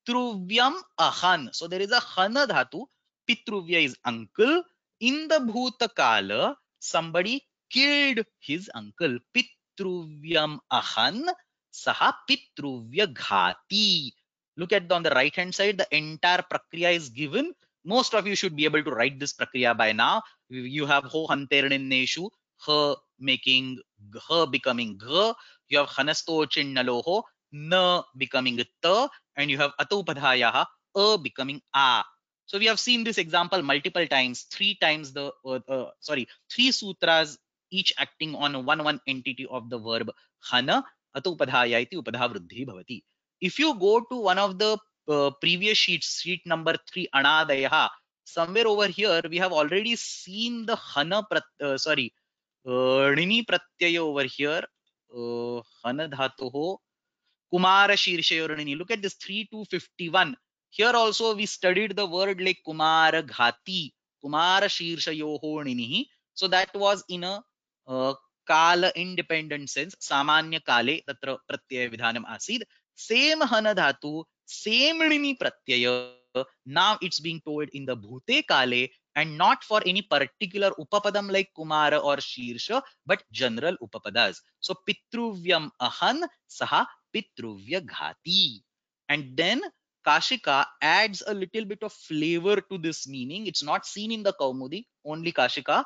Pitruvyam ahan. So there is a hana dhatu. Pitruvya is uncle. In the bhutakala, somebody killed his uncle. Pitruvyam ahan. Saha pitruvya ghati. Look at on the right hand side, the entire prakriya is given. Most of you should be able to write this prakriya by now. You have ho hanterninneshu, her making, her becoming gha. You have hanasto chinnaloho, na becoming ta, and you have atopadhayah, a becoming a. So we have seen this example multiple times, three sutras, each acting on one entity of the verb hana, atopadhaya iti upadha vruddhi bhavati. If you go to one of the previous sheets, sheet number 3, anadayaha, somewhere over here we have already seen the hana णिनि pratyaya over here. Hana dhatoho Kumara Shirshayorani. Look at this 3251. Here also we studied the word like Kumara Ghati, Kumara Shirshayohoninihi. So that was in a Kala independent sense. Samanya Kale, Tatra Pratyaya Vidhanam Asid. Same Hana Dhatu, same णिनि pratyaya, now it's being told in the bhute kale and not for any particular upapadam like kumara or shirsha, but general upapadas. So pitruvyam ahan saha pitruvya ghati. And then Kashika adds a little bit of flavor to this meaning. It's not seen in the Kaumudi, only Kashika.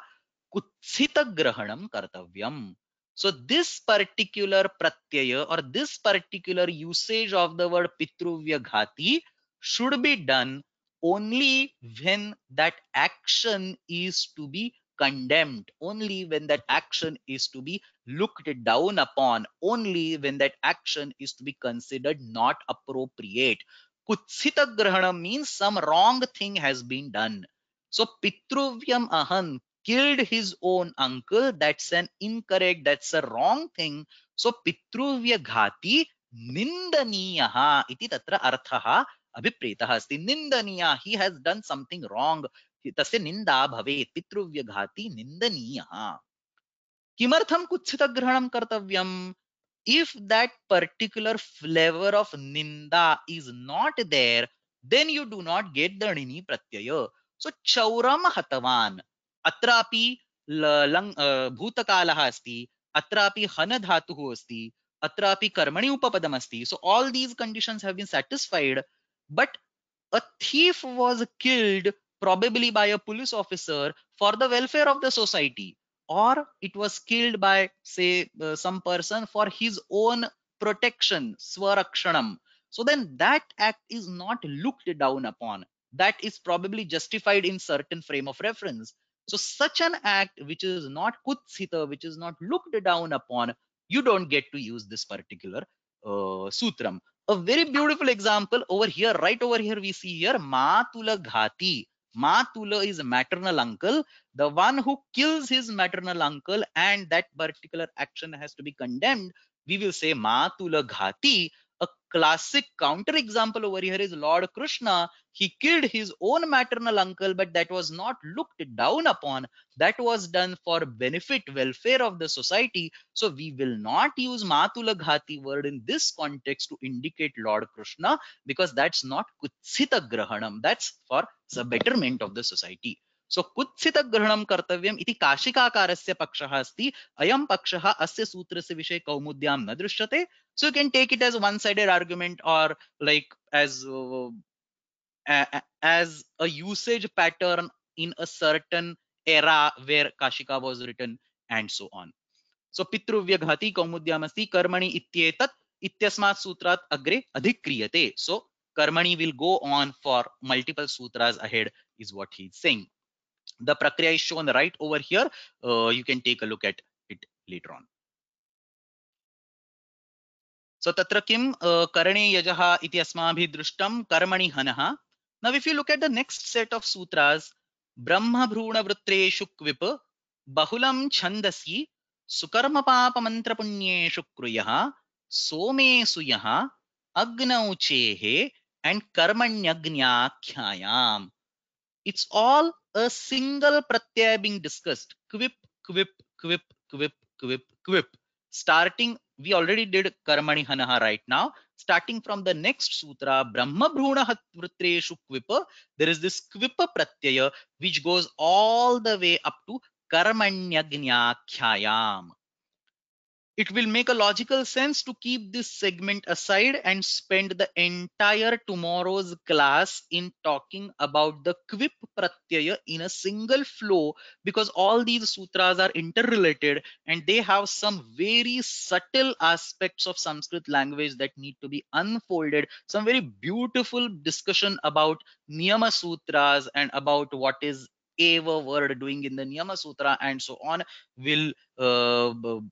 Kutsita grahanam kartavyam. So this particular pratyaya or this particular usage of the word pitruvya ghati should be done only when that action is to be condemned, only when that action is to be looked down upon, only when that action is to be considered not appropriate. Kutsita grahana means some wrong thing has been done. So pitruvyam ahan, killed his own uncle. That's an incorrect, that's a wrong thing. So pitruvya ghati nindaniyaha iti tatra arthaha अभिप्रेतः अस्ति. निंदनीय, he has done something wrong, तस्य निंदा भवेत्. पितृव्य घाती निंदनीयः. किमर्थं कुत्सितग्रहणं कर्तव्यम्? If that particular flavor of ninda is not there, then you do not get the णिनि pratyaya. So chauram hatavan, atrapi bhutakalah asti, atrapi hana dhatuh asti, atrapi karmani upapadam asti. So all these conditions have been satisfied, but a thief was killed probably by a police officer for the welfare of the society, or it was killed by, say, some person for his own protection, swarakshanam. So then that act is not looked down upon. That is probably justified in certain frame of reference. So such an act which is not kutsita, which is not looked down upon, you don't get to use this particular sutram. A very beautiful example over here, right over here, we see here Matula Ghati. Matula is maternal uncle, the one who kills his maternal uncle, and that particular action has to be condemned. We will say Matula Ghati. A classic counter example over here is Lord Krishna. He killed his own maternal uncle, but that was not looked down upon. That was done for benefit, welfare of the society. So we will not use Matula Ghati word in this context to indicate Lord Krishna, because that's not Kutsita Grahanam. That's for the betterment of the society. So Kutsita Grahanam Kartavyam iti Kashikakarasya Pakshah asti. Ayam Pakshah asya sutrasya vishay Kaumudyam na drishyate. So you can take it as one-sided argument, or like as a usage pattern in a certain era where Kashika was written, and so on. So पितृव्य घाती कौमुद्यामस्ति कर्मणि इत्येतत् इत्यस्मात् सूत्रात् अग्रे अधिक्रियते. So karmani will go on for multiple sutras ahead is what he's saying. The prakriya is shown right over here. You can take a look at it later on. So tatra kim karane yajaha iti asmabhi drishtam karmani hanaha. Now if you look at the next set of sutras, brahma bhruna vrutreshu kvip bahulam chandasi sukarma papa mantra punyeshu kruyah somesu yah agnauchehe and karmanyagnyakhyayam. It's all a single pratyaya being discussed. Quip, quip, quip, quip, quip, quip. Starting, we already did karmani hanaha right now. Starting from the next sutra, brahma bhruna hatvritreshu kvipa, there is this kvipa pratyaya which goes all the way up to karmanyagnyakhyayam. It will make a logical sense to keep this segment aside and spend the entire tomorrow's class in talking about the quip pratyaya in a single flow, because all these sutras are interrelated and they have some very subtle aspects of Sanskrit language that need to be unfolded. Some very beautiful discussion about Niyama Sutras and about what is eva word doing in the Niyama Sutra and so on will will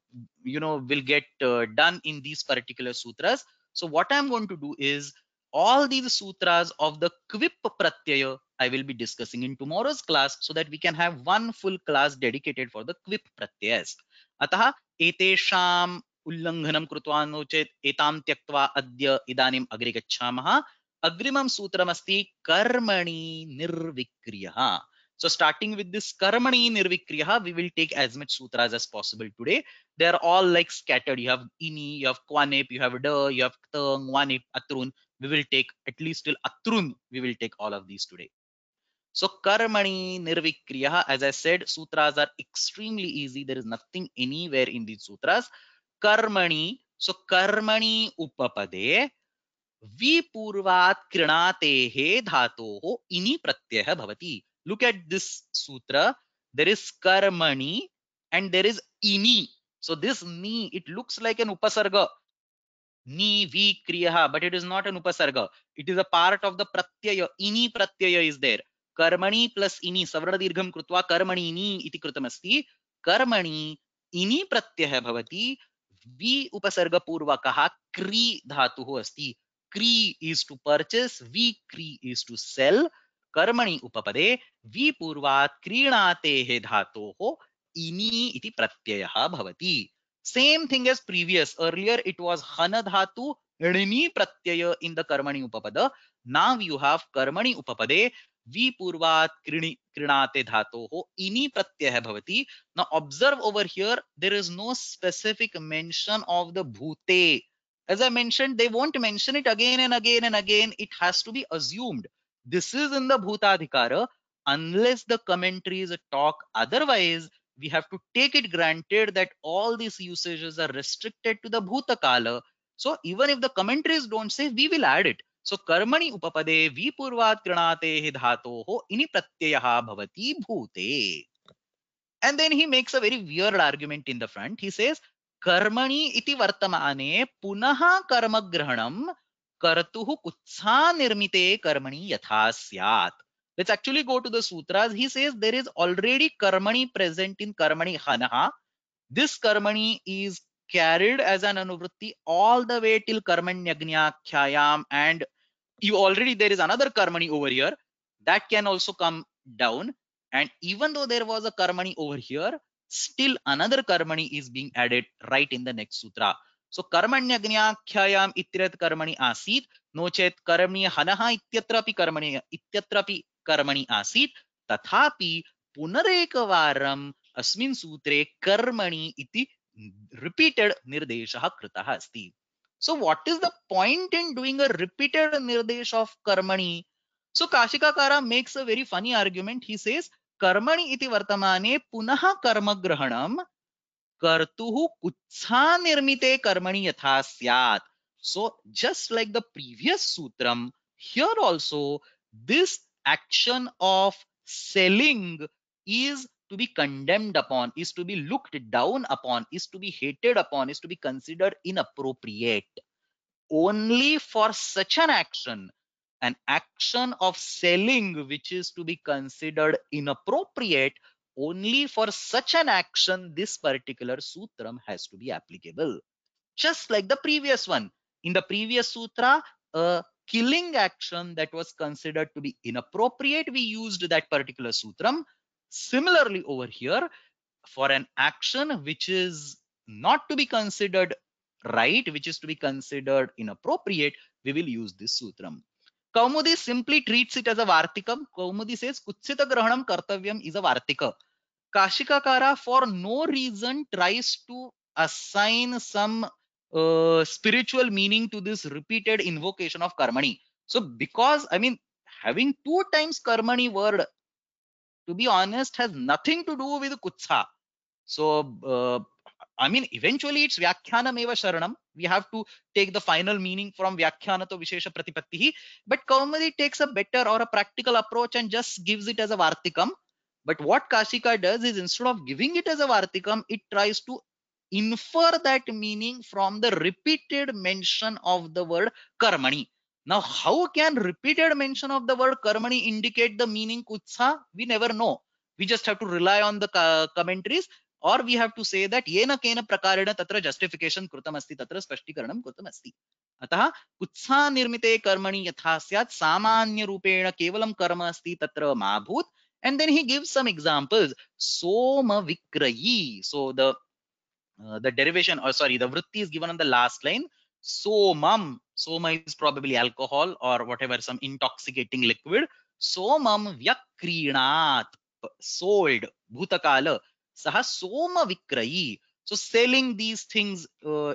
get done in these particular sutras. So what I'm going to do is all these sutras of the quip pratyaya I will be discussing in tomorrow's class, so that we can have one full class dedicated for the quip pratyayas. Ataha etesham ullanghanam krutva no chet etam tyaktva adya idanim agre gacchamaha. Agrimam sutramasti karmani nirvikriyah. So starting with this karmani nirvikriya, we will take as much sutras as possible today. They are all like scattered. You have ini, you have kwanip, you have da, you have ktang, wanip, atrun. We will take at least till Atrun, we will take all of these today. So karmani nirvikriya, as I said, sutras are extremely easy. There is nothing anywhere in these sutras. Karmani, so karmani upapade विपूर्वात् कृणातेः धातोः इनि प्रत्ययः भवति. Look at this sutra. There is karmani and there is ini. So this ni, it looks like an upasarga. Ni vi kriya, but it is not an upasarga. It is a part of the pratyaya. Ini pratyaya is there. Karmani plus ini, savarna dirgham krutva karmani ini iti kritam asti. Karmani ini pratyayः भवति. Vi upasarga purvakah kri dhatuः asti. Kri is to purchase, vi kri is to sell. Karmani upapade vi purvat krinateः dhatoः ini iti pratyayः भवति. Same thing as previous. Earlier it was hana dhatu rini pratyaya in the karmani upapada. Now you have karmani upapade vi purvat krinate dhatoho ini pratyaya bhavati. Now observe over here, there is no specific mention of the bhute. As I mentioned, they won't mention it again and again and again. It has to be assumed. This is in the bhutadhikara unless the commentaries talk otherwise. We have to take it granted that all these usages are restricted to the bhutakala. So even if the commentaries don't say, we will add it. So karmani upapade vipurvat kranate dhatoho ini pratyayaha bhavati bhute. And then he makes a very weird argument in the front. He says, karmani iti vartamane punaha karma grahanam kartuhu kutsa nirmite karmani yatha syat. Let's actually go to the sutras. He says there is already karmani present in karmani hanaha. This karmani is carried as an anuvritti all the way till karmanyagnyakhyayam, and you already there is another karmani over here that can also come down. And even though there was a karmani over here, still another karmani is being added right in the next sutra. So karmanyagnyakhyayam itrat karmani asit, nochet karmani hanaha ityatrapi karmani asit, tathapi punarekavaram asmin sutre karmani iti repeated nirdeshah kritah asti. So what is the point in doing a repeated nirdesh of karmani? So Kashikakara makes a very funny argument. He says, karmani iti vartamane punaha karma grahanam kartuhu kutsa nirmite karmani yatha syat. So just like the previous sutram, here also this action of selling is to be condemned upon, is to be looked down upon, is to be hated upon, is to be considered inappropriate. Only for such an action of selling which is to be considered inappropriate, only for such an action this particular sutram has to be applicable. Just like the previous one. In the previous sutra, a killing action that was considered to be inappropriate, we used that particular sutram. Similarly over here, for an action which is not to be considered right, which is to be considered inappropriate, we will use this sutram. Kaumudi simply treats it as a vartikam. Kaumudi says kutsita grahanam kartavyam is a vartika. Kashikakara for no reason tries to assign some spiritual meaning to this repeated invocation of karmani. So because, I mean, having 2 times karmani word, to be honest, has nothing to do with kutsa. So, I mean, eventually it's Vyakhyanam eva Sharanam. We have to take the final meaning from Vyakhyanata Vishesha Pratipattihi. But Kaumadi takes a better or a practical approach and just gives it as a Vartikam. But what Kashika does is instead of giving it as a Vartikam, it tries to infer that meaning from the repeated mention of the word Karmani. Now, how can repeated mention of the word Karmani indicate the meaning Kutsa? We never know. We just have to rely on the commentaries, or we have to say that yena kena prakarena tatra justification krutam asti, tatra spashtikaranam krutam asti. Atah kutsa nirmite karmani yatha syat samanya rupena kevalam karma asti tatra ma bhut. And then he gives some examples. Soma vikrayi. So the derivation, or sorry, the vritti is given on the last line. Somam. Soma is probably alcohol or whatever, some intoxicating liquid. Somam vyakrinat. Sold. Bhutakala. Saha soma vikrayi. So selling these things,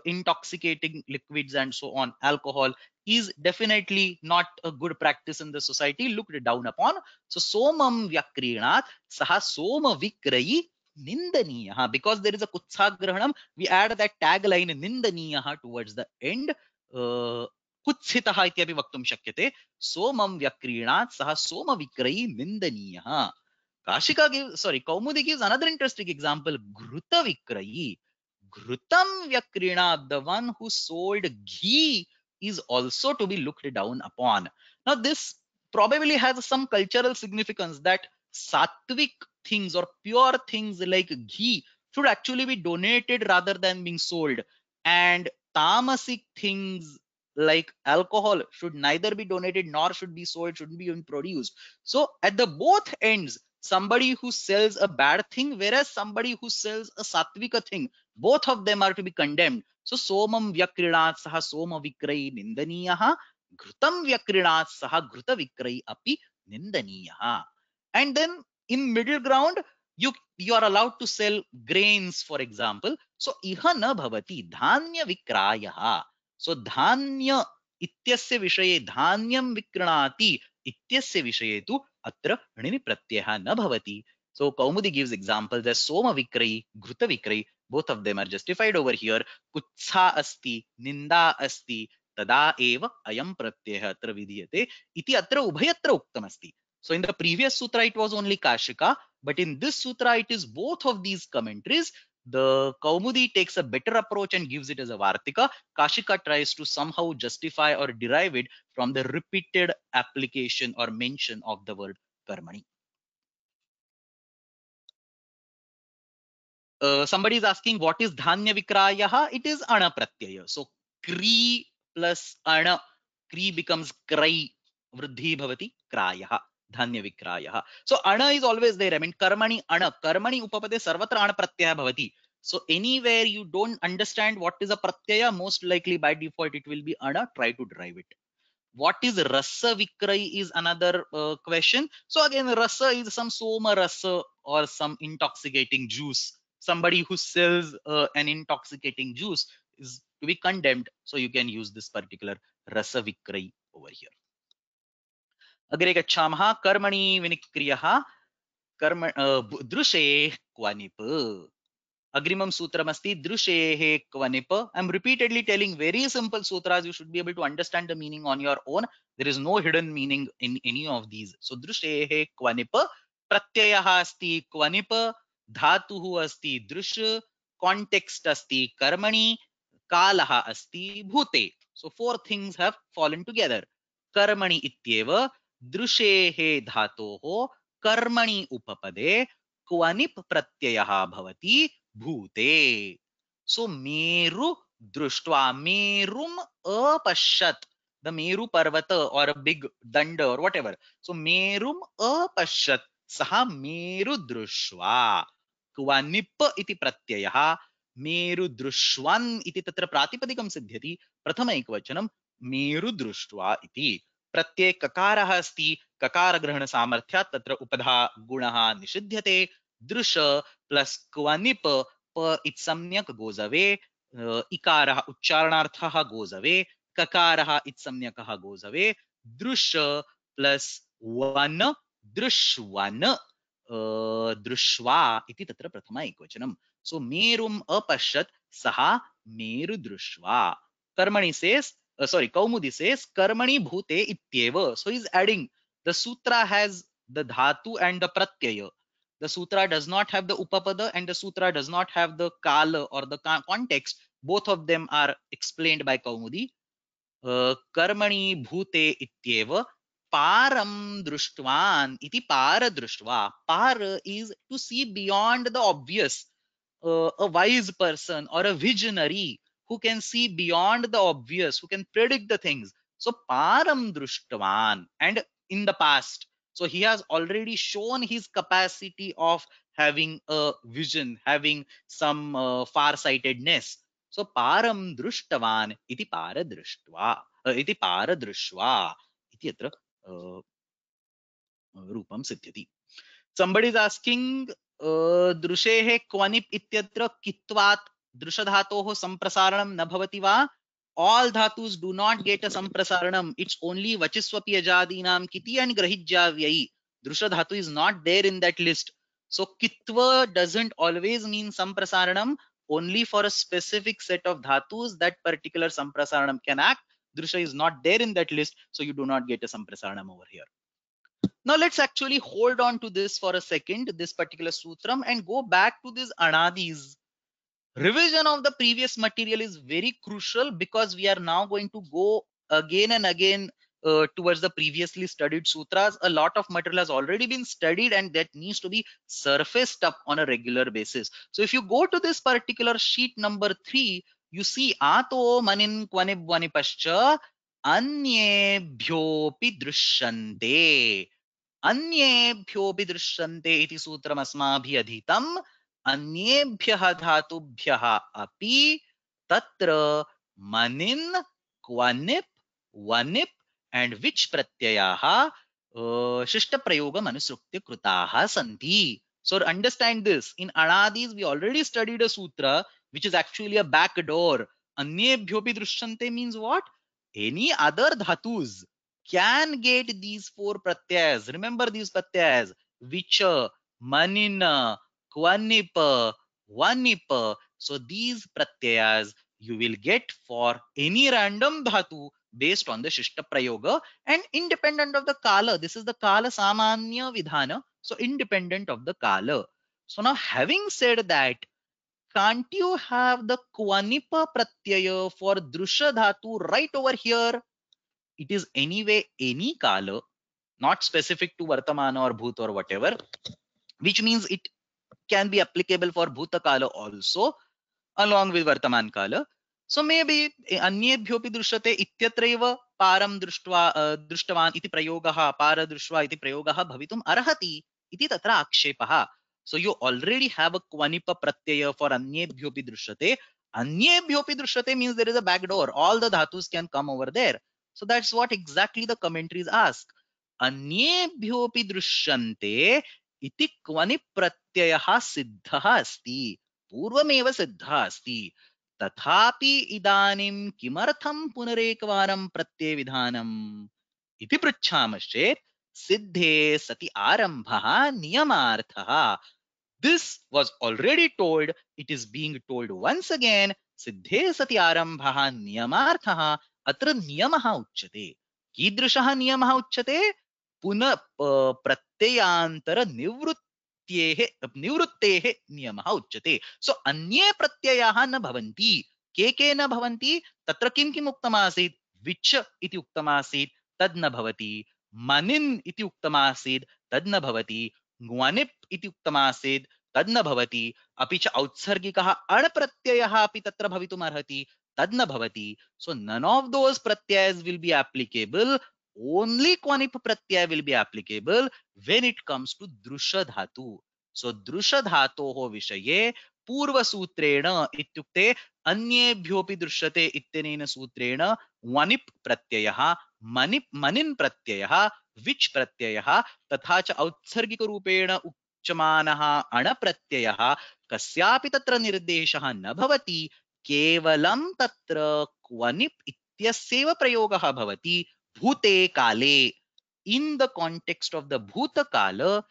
intoxicating liquids and so on, alcohol, is definitely not a good practice in the society, looked down upon. So somam vyakrinat saha soma vikrayi nindaniya. Because there is a kutsagrahanam, we add that tagline nindaniya towards the end. कुत्सितः इत्यपि वक्तुं शक्यते. सोमं व्यक्रीणात् सः सोमविक्रयी निन्दनीयः. Kashika gives, sorry, Kaumudi gives another interesting example. Ghruta Vikrayi. Ghrutam Vyakrina, the one who sold ghee, is also to be looked down upon. Now, this probably has some cultural significance that sattvic things or pure things like ghee should actually be donated rather than being sold. And tamasic things like alcohol should neither be donated nor should be sold, shouldn't be even produced. So, at the both ends, somebody who sells a bad thing, whereas somebody who sells a sattvika thing, both of them are to be condemned. So somam vyakrinat saha soma vikrai nindaniyaha, ghrutam vyakrinat saha ghruta vikrai api nindaniyaha. And then in middle ground, you are allowed to sell grains, for example. So iha na bhavati dhanya vikrayaha. So dhanya इत्यस्य विषये धान्यं विक्रणति इत्यस्य विषये तु अत्र णिनि प्रत्ययः न भवति. So Kaumudi gives examples as Soma Vikrai, Ghruta Vikrai. Both of them are justified over here. Kutsa asti, Ninda asti, tada eva ayam pratyaya atra vidhiyate iti atra ubhayatra uktam asti. So in the previous sutra it was only Kashika, but in this sutra it is both of these commentaries. The Kaumudi takes a better approach and gives it as a Vartika. Kashika tries to somehow justify or derive it from the repeated application or mention of the word karmani. Somebody is asking what is dhanya vikrayaha? It is ana pratyaya. So kri plus ana, kri becomes krai, vruddhi bhavati krayaha, dhanya vikrayaha. So ana is always there. I mean karmani ana, karmani upapade sarvatra ana pratyaya bhavati. So anywhere you don't understand what is a pratyaya, most likely by default it will be ana. Try to derive it. What is rasa vikray is another question. So again, rasa is some soma rasa or some intoxicating juice. Somebody who sells an intoxicating juice is to be condemned. So you can use this particular rasa vikray over here. Agre gachamah karmani vinikriyah कर्म दृशे क्वनिप. Agrimam sutramasti drushehe kvanipa. I'm repeatedly telling very simple sutras. You should be able to understand the meaning on your own. There is no hidden meaning in any of these. So drushehe kvanipa. Pratyayaha asti kvanipa. Dhatuhu asti drush. Context asti karmani. Kalaha asti bhute. So four things have fallen together. Karmani ityeva. Drushehe dhatoho. Karmani upapade. क्वनिप प्रत्ययः भवति भूते. So meru društva, merum apashat, the meru parvata or a big danda or whatever. So merum apashat saha meru društva. क्वनिप इति प्रत्ययः मेरु दृश्वान् इति तत्र प्रातिपदिकं सिद्ध्यति. प्रथम एकवचनं मेरु दृष्ट्वा इति. प्रत्यय ककारः अस्ति, ककार ग्रहण सामर्थ्यात् तत्र उपधा गुणः निषिध्यते. दृश प्लस क्वनिप, प इत्सम्यक गोज अवे, इकारः उच्चारणार्थः गोज अवे, ककारः इत्सम्यकः गोज अवे. दृश प्लस वन दृश्वन, दृश्वा इति तत्र प्रथम एकवचनम्. सो मेरुम् अपश्यत् सः मेरु दृश्वा. कर्मणि says, sorry, Kaumudi says karmani bhute ityeva. So he's adding, the sutra has the dhatu and the pratyaya. The sutra does not have the upapada and the sutra does not have the kala or the context. Both of them are explained by Kaumudi. Karmani bhute ityeva param društvan iti para društva. Para is to see beyond the obvious. A wise person or a visionary who can see beyond the obvious, who can predict the things. So param društvan, and in the past. So he has already shown his capacity of having a vision, having some far-sightedness. So param društvan iti para društva iti para društva iti atra रूपम सिद्ध्यति. Somebody is asking drushehe kvanip ityatra kitvat दृशधातोः सम्प्रसारणं न भवति वा? All dhatus do not get a samprasaranam. It's only vachiswapi ajadinam kiti and grahijyavyai. Drusha dhatu is not there in that list. So kitva doesn't always mean samprasaranam. Only for a specific set of dhatus that particular samprasaranam can act. Drusha is not there in that list, so you do not get a samprasaranam over here. Now let's actually hold on to this for a second, this particular sutram, and go back to these anadis. Revision of the previous material is very crucial because we are now going to go again and again towards the previously studied sutras. A lot of material has already been studied and that needs to be surfaced up on a regular basis. So if you go to this particular sheet number 3, you see ato manin kvanib vanipascha anyebhyopi drishyante. अन्येभ्योऽपि दृश्यन्ते इति सूत्रमस्माभिः अधीतम् अन्येभ्यः धातुभ्यः अपि तत्र मनिन् क्वनिप् वनिप् and which प्रत्ययाः शिष्टप्रयोगम् अनुसृत्य कृताः सन्ति. So understand this. In Anadis, we already studied a sutra which is actually a back door. Anyebhyopi drishyante means what? Any other dhatus can get these four pratyas. Remember these pratyas: vicha, manina, kvanipa, vanipa. So these pratyas you will get for any random dhatu based on the shishta prayoga and independent of the kala. This is the kala samanya vidhana. So independent of the kala. So now having said that, can't you have the kvanipa pratyaya for drusha dhatu right over here? It is anyway any kala, not specific to Vartamana or Bhut or whatever, which means it can be applicable for Bhuta Kala also, along with Vartaman Kala. So maybe Anyebhyopi Drishyate Ityatraiva Param Drishtavan iti Prayogaha, Para Drishva iti Prayogaha Bhavitum Arhati iti Tatra Akshepaha. So you already have a Kvanipa Pratyaya for Anyebhyopi Drishyate. Anyebhyopi Drishyate means there is a back door. All the dhatus can come over there. So that's what exactly the commentaries ask. Anyebhyopi Drishyante iti Kvani Pratyayaha Siddhaha asti. पूर्वमेव सिद्धः अस्ति तथापि इदानीं किमर्थं पुनरेकवारं प्रत्ययविधानम् इति पृच्छामश्चेत् सिद्धे सति आरम्भः नियमार्थः. This was already told, it is being told once again. सिद्धे सति आरम्भः नियमार्थः. अत्र नियमः उच्यते. कीदृशः नियमः उच्यते? पुनः प्रत्ययान्तर निवृत्तेः नियमः उच्यते. सो अन्ये प्रत्ययाः न भवन्ति. के न भवन्ति? तत्र किं किम् उक्तमासीत्? विच् इति उक्तमासीत्, तद् न भवति. मनिन् इति उक्तमासीत्, तद् न भवति. ङ्वनिप् इति उक्तमासीत्, तद् न भवति. अपि च औत्सर्गिकः अण् प्रत्ययः अपि तत्र भवितुम् अर्हति, तद् न भवति. So none of those pratyas will be applicable. Only Kvanip pratyaya will be applicable when it comes to drusha dhatu. So drusha dhatoho vishaye पूर्व सूत्रेण इत्युक्ते अन्येभ्योऽपि दृश्यते इत्यनेन सूत्रेण वनिप् प्रत्ययः, मनिन् प्रत्ययः, विच् प्रत्ययः तथा च औत्सर्गिक रूपेण उच्यमानः अण प्रत्ययः कस्यापि तत्र निर्देशः न भवति. केवलं तत्र क्वनिप् इत्यस्यैव प्रयोगः भवति भूते काले. In the context of the bhuta kala,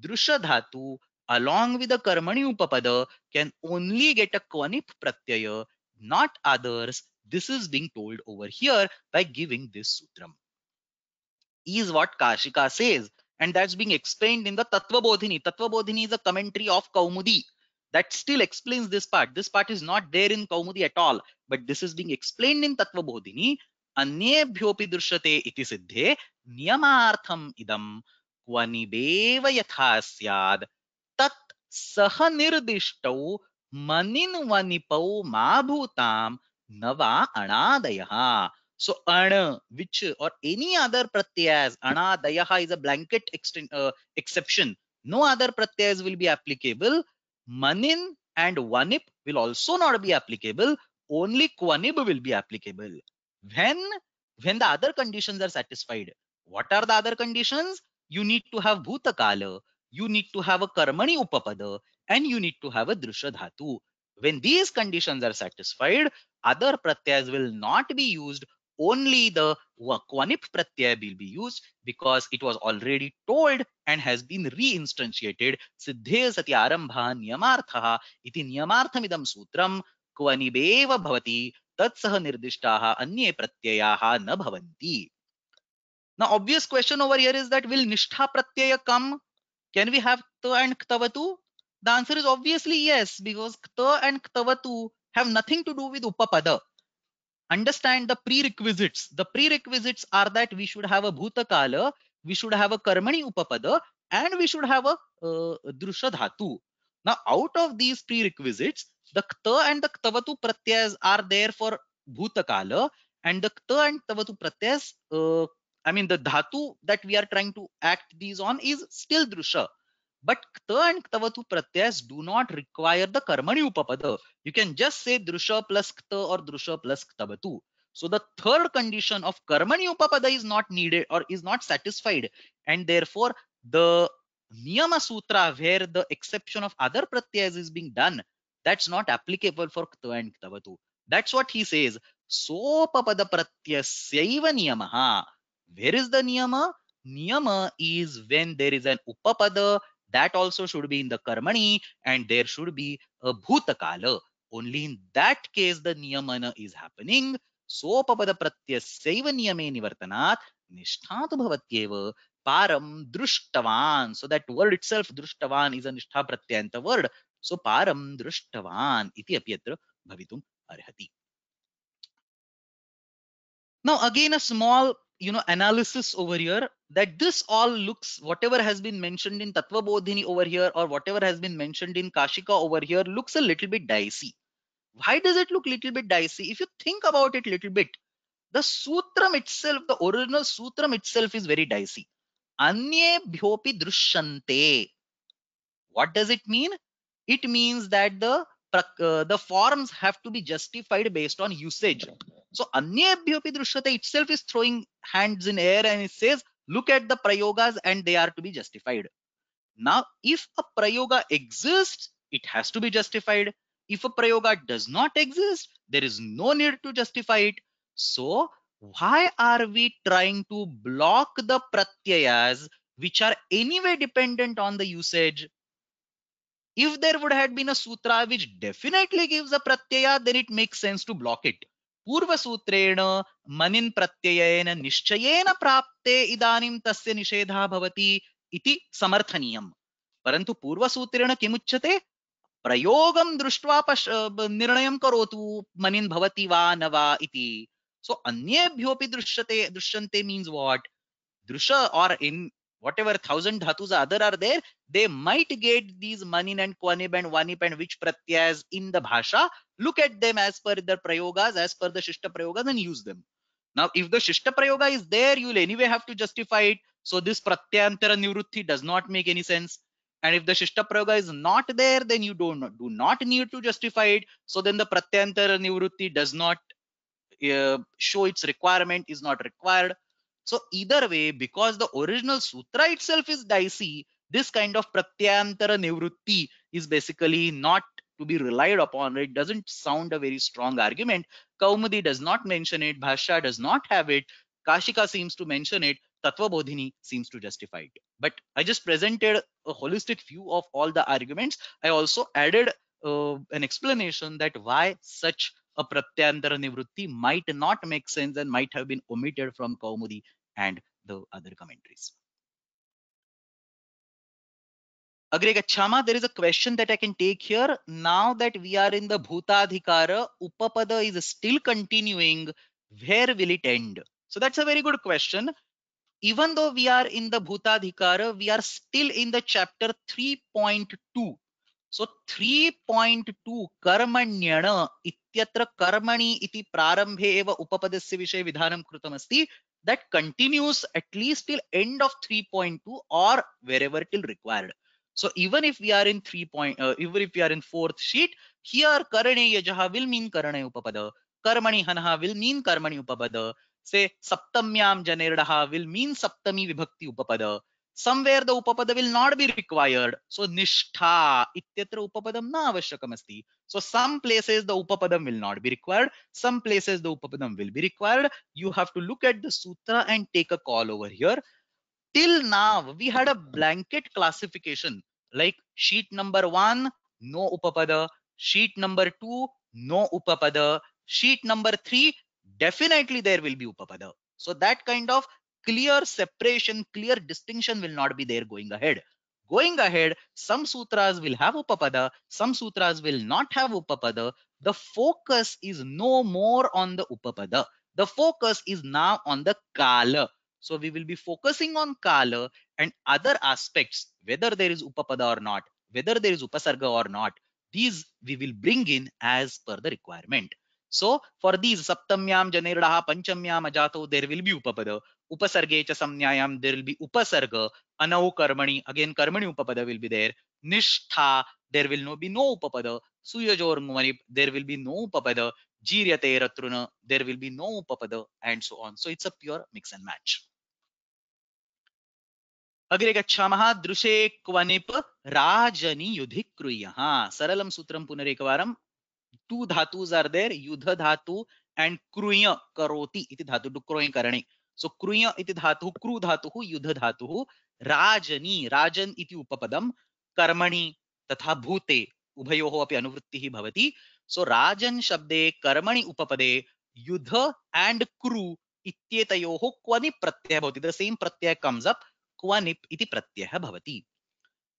drusha dhatu along with the karmani upapada can only get a kvanip pratyaya, not others. This is being told over here by giving this sutram. Is what Kashika says, and that's being explained in the Tattvabodhini. Tattvabodhini is a commentary of Kaumudi that still explains this part. This part is not there in Kaumudi at all, but this is being explained in Tattvabodhini. Anyebhyopi drishyate iti siddhe niyamartham idam क्वनिबेव यथा स्याद् तत् सह निर्दिष्टौ मनिन् वनिपौ मा भूताम न वा अणादयः. So ana, which or any other pratyas, anadayaha is a blanket exception. No other pratyas will be applicable. Manin and vanip will also not be applicable. Only kvanib will be applicable. When when the other conditions are satisfied. What are the other conditions? You need to have bhutakala, you need to have a karmani upapada, and you need to have a drusha dhatu. When these conditions are satisfied, other pratyas will not be used. Only the Kwanip pratyaya will be used because it was already told and has been reinstantiated. Siddhe sati arambha niyamartha iti niyamarthamidam sutram Kwanibeva bhavati tatsah nirdishtaha anye pratyayaha na bhavanti. Now, obvious question over here is that will nishtha pratyaya come? Can we have kta and ktavatu? The answer is obviously yes, because kta and ktavatu have nothing to do with upapada. Understand the prerequisites. The prerequisites are that we should have a bhutakala, we should have a karmani upapada, and we should have a drusha dhatu. Now, out of these prerequisites, the kta and the ktavatu pratyas are there for bhutakala, and the kta and ktavatu pratyas, I mean, the dhatu that we are trying to act these on is still drusha. But kta and ktavatu pratyas do not require the karmani upapada. You can just say drusha plus kta or drusha plus ktavatu. So the third condition of karmani upapada is not needed or is not satisfied, and therefore the niyama sutra where the exception of other pratyas is being done, that's not applicable for kta and ktavatu. That's what he says. Sopapada pratyasyaiva niyamaha. Where is the niyama? Niyama is when there is an upapada, that also should be in the karmani, and there should be a bhutakala. Only in that case the niyamana is happening. Sopapada pratyasyaiva niyame nivartanat nishthat bhavatyeva param drushtavan. So that word itself, drushtavan, is a nishtha pratyanta word. So param drushtavan iti apyatra bhavitum arhati. Now again a small analysis over here, that this all looks, whatever has been mentioned in Tattva Bodhini over here or whatever has been mentioned in Kashika over here looks a little bit dicey. Why does it look little bit dicey? If you think about it little bit, the sutram itself, the original sutram itself is very dicey. Anye bhyopi drushante. What does it mean? It means that the forms have to be justified based on usage. So anyabhyopi drishyate itself is throwing hands in air and it says, look at the prayogas and they are to be justified. Now, if a prayoga exists, it has to be justified. If a prayoga does not exist, there is no need to justify it. So, why are we trying to block the pratyayas which are anyway dependent on the usage? If there would have been a sutra which definitely gives a pratyaya, then it makes sense to block it. Purva sutrena manin pratyayena nishchayena prapte idanim tasya nishedha bhavati iti samarthaniyam. Parantu purva sutrena kimuchyate? Prayogam drishtva nirnayam karotu manin bhavati va nava iti. So anyebhyopi drishyante means what? Drusha or in whatever thousand dhatus other are there, they might get these manin and kwanib and vanip and which pratyas in the bhasha. Look at them as per the prayogas, as per the shishta prayogas, and use them. Now, if the shishta prayoga is there, you will anyway have to justify it. So this pratyantara nivrutti does not make any sense. And if the shishta prayoga is not there, then you do not need to justify it. So then the pratyantara nivrutti does not show its requirement, is not required. So either way, because the original sutra itself is dicey, this kind of pratyantara nivrutti is basically not to be relied upon. It doesn't sound a very strong argument. Kaumudi does not mention it, Bhashya does not have it, Kashika seems to mention it, Tattva Bodhini seems to justify it. But I just presented a holistic view of all the arguments. I also added an explanation that why such a pratyantara nivrutti might not make sense and might have been omitted from Kaumudi and the other commentaries. Agre Gachama, there is a question that I can take here. Now that we are in the Bhutadhikara, Upapada is still continuing. Where will it end? So that's a very good question. Even though we are in the Bhutadhikara, we are still in the chapter 3.2. So 3.2 कर्मण्यण इत्यत्र कर्मणि इति प्रारंभे एव उपपदस्य विषये विधानं कृतमस्ति. That continues at least till end of 3.2 or wherever till required. So even if we are in even if we are in fourth sheet, here karane yajaha will mean karane upapada, karmani hanaha will mean karmani upapada, say saptamyam janerdaha will mean saptami vibhakti upapada. somewhere the upapada will not be required. So nishtha ityatra upapadam na avashyakam asti. So some places the upapadam will not be required, some places the upapadam will be required. You have to look at the sutra and take a call over here. Till now we had a blanket classification, like sheet number 1 no upapada, sheet number 2 no upapada, sheet number 3 definitely there will be upapada. So that kind of clear separation, clear distinction will not be there going ahead. Going ahead, some sutras will have upapada, some sutras will not have upapada. The focus is no more on the upapada, the focus is now on the kala. So we will be focusing on kala and other aspects, whether there is upapada or not, whether there is upasarga or not. These we will bring in as per the requirement. So for these saptamyam janirdaha panchamyam ajato, there will be upapada. Upasarge cha samnyayam, there will be upasarga. Anau karmani, again karmani upapada will be there. Nishtha, there will no be no upapada. Suyajor manip, there will be no upapada. Jiryate ratruna, there will be no upapada, and so on. So it's a pure mix and match. अग्रे गच्छामः दृशे क्वनिप राजनि युधिक्रुयः. सरलं सूत्रं पुनरेकवारं. Two dhatus are there, yudha dhatu and kruya karoti iti dhatu, to kroy karane. So kruya iti dhatu, kru dhatu, yudha dhatu, rajani, rajan iti upapadam, karmani तथा भूते उभयोः अपि अनुवृत्तिः भवति. So rajan shabde karmani upapade yudha and kru इत्येतयोः क्वनिप् प्रत्ययः भवति. The same pratyaya comes up, क्वनिप् इति प्रत्ययः भवति.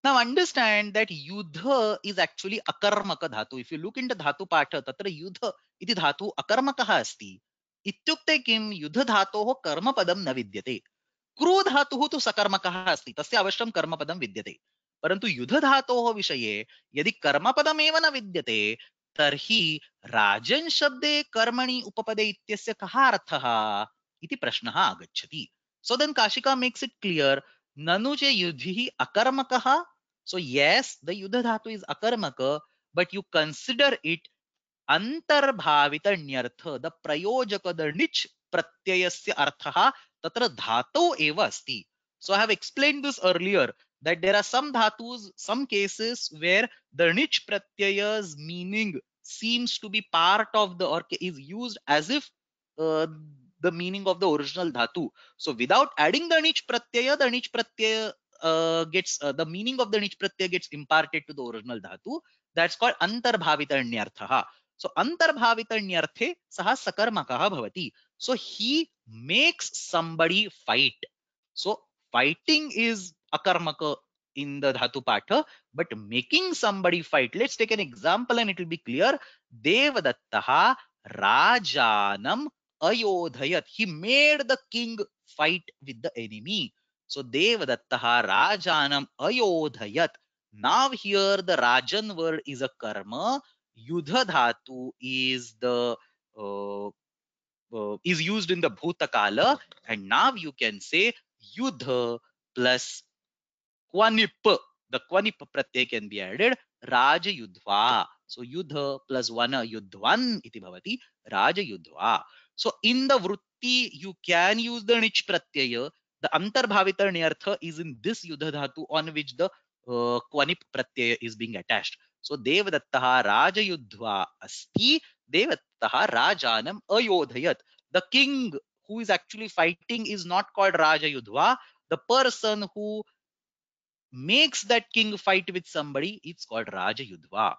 Now understand that yudha is actually akarmaka dhatu. If you look into dhatu patha, tatra yudha iti dhatu akarmakah asti. Ityukte kim yudha dhatoh karma padam na vidyate. Kru dhatuh tu sakarmakah asti. Tasya avashyam karma padam vidyate. परंतु युद्ध धातोः विषये यदि कर्मपदमेव न विद्यते तर्हि राजन् शब्दे कर्मणि उपपदे इत्यस्य कः अर्थः इति प्रश्नः आगच्छति. So then Kashika makes it clear, nanu च युधिः अकर्मकः. So yes, the yuddha dhatu is akarmaka, but you consider it antarbhavita nyartha, the prayojaka, the nich pratyayasya artha tatra dhato eva asti. So I have explained this earlier, that there are some dhatus, some cases where the nich pratyaya's meaning seems to be part of the, or is used as if the meaning of the original dhatu. So without adding the nich pratyaya, the nich pratyaya gets the meaning of the nich pratyaya gets imparted to the original dhatu. That's called antarbhavitanyartha. So antarbhavitanyarthe saha sakarmakah bhavati. So he makes somebody fight. So fighting is akarmaka in the dhatu patha, but making somebody fight. Let's take an example and it will be clear. Devadattaha rajanam ayodhayat. He made the king fight with the enemy. So Devadattaha rajanam ayodhayat. Now here the rajan word is a karma. Yudha dhatu is the is used in the bhutakala, and now you can say yudha plus kwanip. The kwanip pratyay can be added. Raja yudhva. So yudha plus vana yudhvan iti bhavati. Raja yudhva. So in the vritti you can use the nich pratyaya. The antarbhavita niyartha is in this yudha dhatu on which the kwanip pratyaya is being attached. So devadattaha raja yudhva asti. Devadattaha rajanam ayodhayat. The king who is actually fighting is not called raja yudhva. The person who makes that king fight with somebody, it's called Raja Yudhva.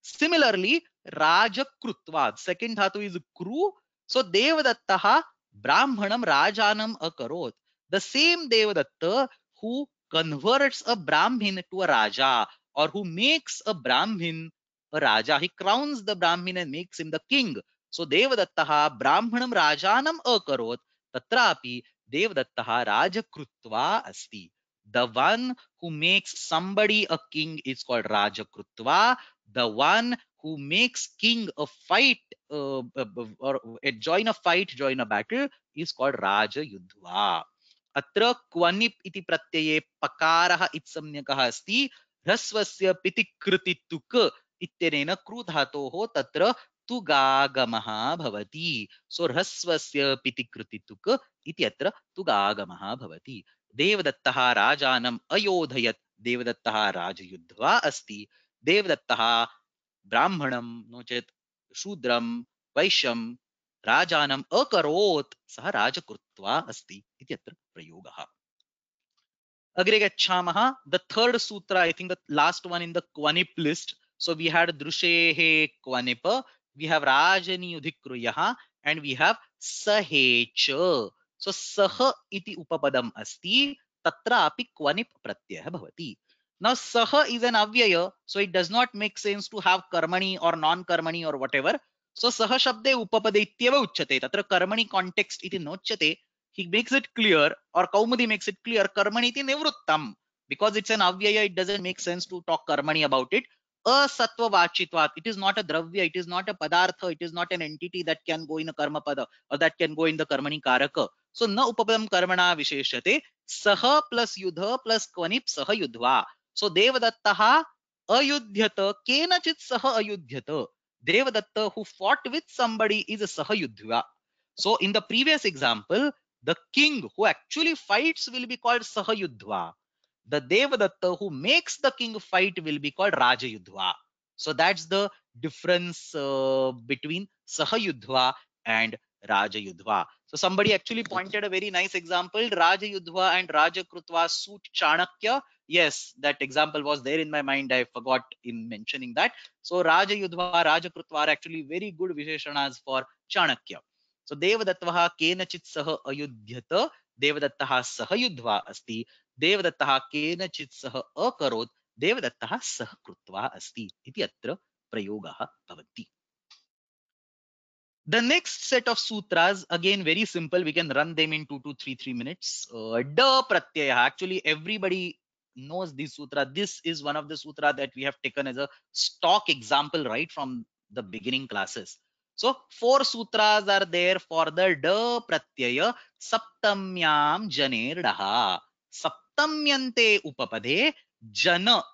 Similarly, Raja Krutva, second dhatu is Kru. So Devadattaha Brahmanam Rajanam Akarot. The same Devadatta who converts a Brahmin to a Raja, or who makes a Brahmin a Raja, he crowns the Brahmin and makes him the king. So Devadattaha Brahmanam Rajanam Akarot. Tatrapi Devadattaha Raja Krutva Asti. The one who makes somebody a king is called Raja Krutva. The one who makes king a fight or join a fight, join a battle is called Raja Yudhva. Atra क्वनिप् इति प्रत्यये पकारः इत्संज्ञकः अस्ति. ह्रस्वस्य पितिकृति तुक् इत्यनेन कृ धातोः तत्र तुगागमः भवति. So ह्रस्वस्य पितिकृति तुक् इति अत्र तुगागमः भवति. देवदत्तः राजानम् अयोधयत्, देवदत्तः राजयुध्वा अस्ति, देवदत्तः ब्राह्मणं नो चेत् शूद्रं वैश्यं राजानम् अकरोत्, सः राजकृत्वा अस्ति इति अत्र प्रयोगः। अग्रे गच्छामः। द थर्ड सूत्र, I think the last one in the Kwanip list. So we had Drushehe Kwanipa, we have Rajani Udhikruyah, and we have Sahecha. So Sah iti upapadam asti, tatra api Kwanip pratyah bhavati. Now Sah is an avyaya, so it does not make sense to have karmani or non-karmani or whatever. So Sah shabde upapade ityeva uchyate. Tatra karmani context iti nochyate. He makes it clear, or Kaumudi makes it clear, karmaniti nivruttam. Because it's an avyaya, it doesn't make sense to talk karmani about it. Asatva vachitvat. It is not a dravya, it is not a padartha, it is not an entity that can go in a karma pada or that can go in the karmani karaka. So na upapadam karmana visheshate. Saha plus yudha plus kvanip saha yudhva. So devadattaha ayudhyata kenachit saha ayudhyata. Devadatta who fought with somebody is a saha yudhva. So in the previous example, the king who actually fights will be called Sahayudhva. The Devadatta who makes the king fight will be called Rajayudhva. So that's the difference between Sahayudhva and Rajayudhva. So somebody actually pointed a very nice example, Rajayudhva and Rajakrutva suit Chanakya. Yes, that example was there in my mind. I forgot in mentioning that. So Rajayudhva, Rajakrutva are actually very good Visheshanas for Chanakya. So देवदत्तः केनचित् सह अयुध्यत, देवदत्तः सह युद्ध्वा अस्ति, देवदत्तः केनचित् सह अकरोत्, देवदत्तः सह कृत्वा अस्ति इति अत्र प्रयोगः भवति. The next set of sutras, again very simple, we can run them in 2 to 3 minutes. Da pratyaya, actually everybody knows this sutra. This is one of the sutra that we have taken as a stock example right from the beginning classes. So 4 sutras are there for the da pratyaya saptamyam janerdaha. Saptamyante upapade jana,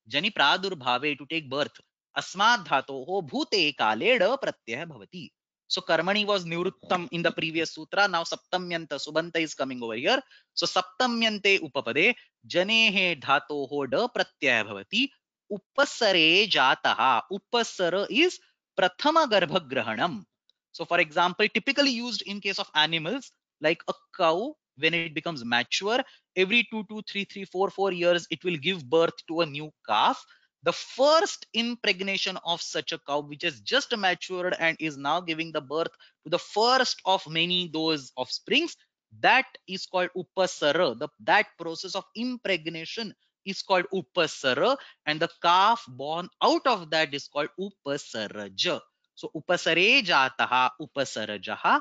jani pradurbhave, to take birth. Asmad dhatoho bhute kale da pratyaya bhavati. So karmani was nivruttam in the previous sutra. Now saptamyanta subanta is coming over here. So saptamyante upapade janehe dhatoho da pratyaya bhavati. Upasare jataha. Upasara is prathama garbhagrahanam. So for example, typically used in case of animals like a cow, when it becomes mature, every 2, 2, 3, 3, 4 years, it will give birth to a new calf. The first impregnation of such a cow which has just matured and is now giving the birth to the first of many those offsprings, that is called upasara. That process of impregnation is called upasara, and the calf born out of that is called upasaraja. So upasare jataha upasarajaha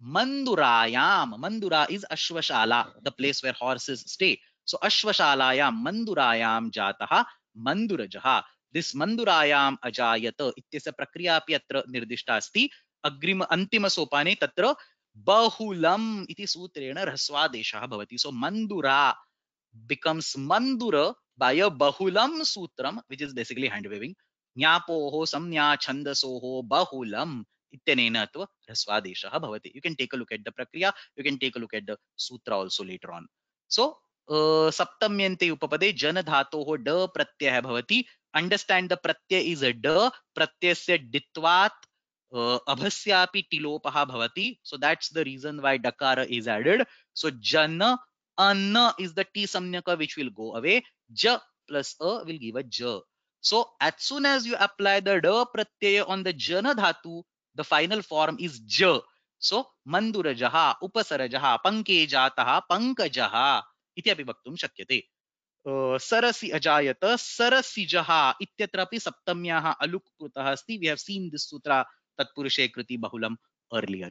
mandurayam. Mandura is ashwashala, the place where horses stay. So ashwashalayam mandurayam jataha mandurajah. This mandurayam ajayata ityasya prakriya api atra nirdishta asti. Agrima antima sopane tatra bahulam iti sutrena raswadeshah bhavati. So mandura becomes mandura by a bahulam sutram, which is basically hand waving. Nyapoho samnya chandasoho bahulam ityanena atva raswadeshah bhavati. You can take a look at the prakriya. You can take a look at the sutra also later on. So सप्तम्यन्ते उपपदे जन धातोः ड प्रत्ययः भवति. Understand the pratyay is a d. Pratyasya ditvat abhasyapi tilopah bhavati. So that's the reason why dakara is added. So jana anna is the t samnyaka which will go away. Ja plus a will give a j. So as soon as you apply the d pratyaya on the jana dhatu, the final form is j. So mandurajaha, upasarajaha, pankejataha, pankajaha इति अपि वक्तुं शक्यते. सरसि अजायत सरसिजः इत्यत्रापि सप्तम्याः अलुक् कृतः अस्ति. We have seen this sutra tatpurushe kriti bahulam earlier.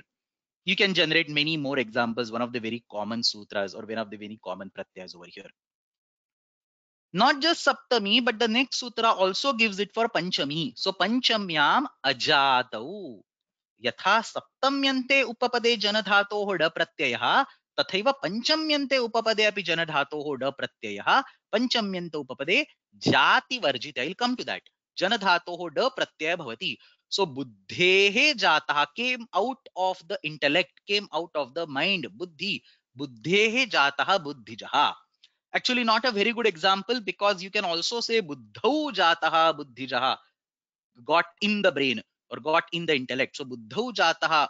You can generate many more examples, one of the very common sutras or one of the very common pratyas over here. Not just saptami, but the next sutra also gives it for panchami. So panchamyam ajatau. यथा सप्तम्यन्ते उपपदे जनधातोः ड प्रत्ययः तथैव पञ्चम्यन्ते उपपदे अपि जनधातोः ड प्रत्ययः पञ्चम्यन्त उपपदे जातिवर्जित. I will come to that. जनधातोः ड प्रत्ययः भवति. So बुद्धेः जातः, came out of the intellect, came out of the mind, buddhi. buddhehe jatah buddhijah. Actually, not a very good example, because you can also say buddhau jatah buddhijah, got in the brain or got in the intellect. So buddhau jatah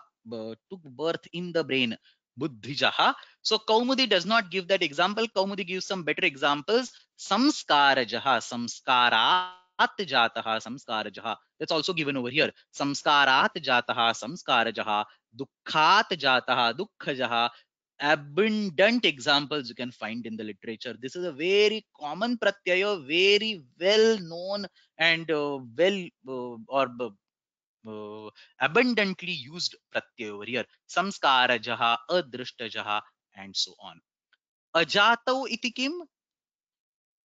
took birth in the brain, buddhijah. So Kaumudi does not give that example. Kaumudi gives some better examples. Samskarajah, samskarat jatah, samskarajah. That's also given over here. Samskarat jatah, samskarajah. Dukkhat jatah, dukkhajah. Abundant examples you can find in the literature. This is a very common pratyaya, very well known and abundantly used pratyaya over here. Samskarajaha, adrishtajaha, and so on. Ajatau iti kim?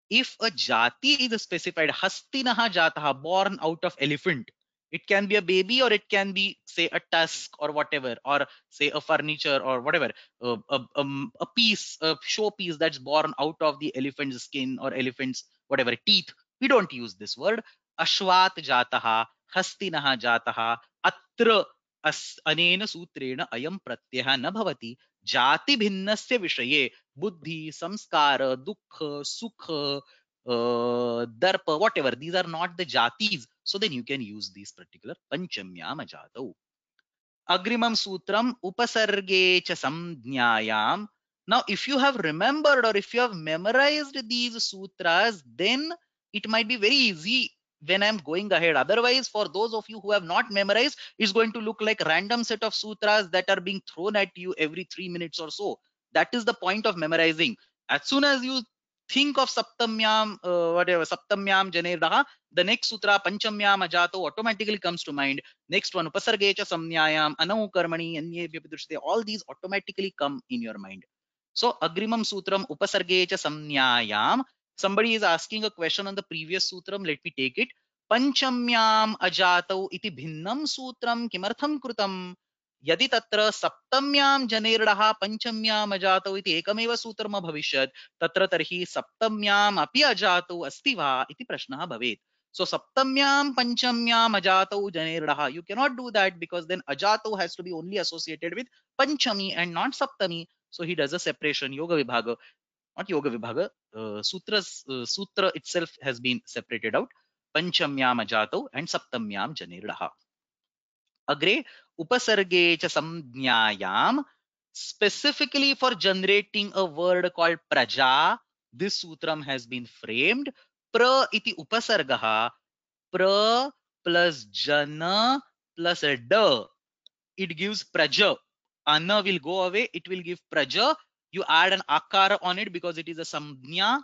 If a jati is specified, hastinaha jataha, born out of elephant, it can be a baby or it can be, say, a tusk or whatever, or say a furniture or whatever, a piece, a show piece that's born out of the elephant's skin or elephant's whatever teeth. We don't use this word. Ashwat jataha, hastinaha jataha, atra अनेन सूत्रेण अयं प्रत्ययः न भवति जाति भिन्नस्य विषये बुद्धि संस्कार दुःख सुख darpa, whatever, these are not the jatis, so then you can use these particular panchamyam ajatau. Agrimam sutram upasarge cha samjnayam. Now if you have remembered or if you have memorized these sutras, then it might be very easy when I'm going ahead. Otherwise, for those of you who have not memorized, it's going to look like random set of sutras that are being thrown at you every 3 minutes or so. That is the point of memorizing. As soon as you think of saptamyam, whatever, saptamyam janirdaha, the next sutra, panchamyam ajato, automatically comes to mind. Next one, upasarge cha samnyayam, anau karmani, anyebhyapidrushte, all these automatically come in your mind. So, agrimam sutram, upasarge cha samnyayam. Somebody is asking a question on the previous sutram, let me take it. Panchamyam ajatau iti bhinnam sutram kimartham krutam. यदि तत्र सप्तम्यां जनेर्डः पंचम्याम अजातौ इति एकमेव सूत्रम भविष्यत् तत्र तर्हि सप्तम्याम् अपि अजातौ अस्ति वा इति प्रश्नः भवेत्. So saptamyam panchamyam ajatau janirdaha. You cannot do that because then ajatau has to be only associated with panchami and not saptami. So he does a separation, yoga vibhaga, not yoga vibhaga. Sutra itself has been separated out. Panchamyam ajatau and saptamyam janirdaha. Agre upasarge cha samjnayam, specifically for generating a word called praja, this sutram has been framed. Pra iti upasargaha, pra plus jana plus a da, it gives praja. Anna will go away, it will give praja. You add an akara on it because it is a samjna,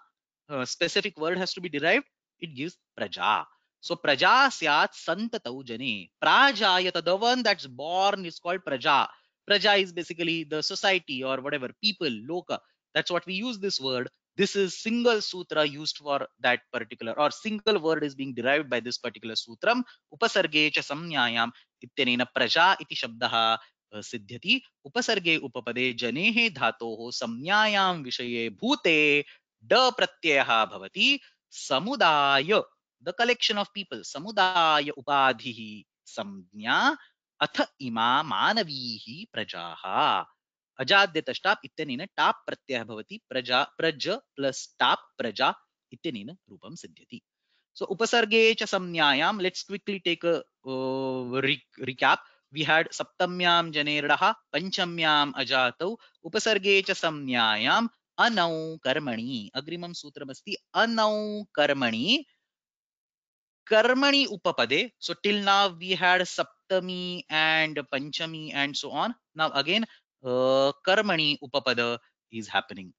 specific word has to be derived, it gives praja. So praja syat santatau jane. Prajayata, the one that's born is called praja. Praja is basically the society or whatever, people, loka. That's what we use this word. This is single sutra used for that particular, or single word is being derived by this particular sutram. Upasarge cha samnyayam इत्यनेन प्रजा इति शब्दः सिद्ध्यति. उपसर्गे उपपदे जनेः धातोः संज्ञायां विषये भूते ड प्रत्ययः भवति. समुदाय, द कलेक्शन ऑफ पीपल, समुदाय उपाधिः संज्ञा, अथ इमा मानवीः प्रजाः. अजाद्यतष्टाप् इत्यनेन टाप् प्रत्ययः भवति. प्रजा, प्रज प्लस टाप् प्रजा इत्यनेन रूपं सिद्ध्यति. So upasarge cha samnyayam, let's quickly take a recap. We had saptamyam janerdaha, panchamyam ajatau, upasarge cha samnyayam, anau karmani. Agrimam sutram asti anau karmani. Karmani upapade. So till now we had saptami and panchami and so on. Now again, karmani upapada is happening.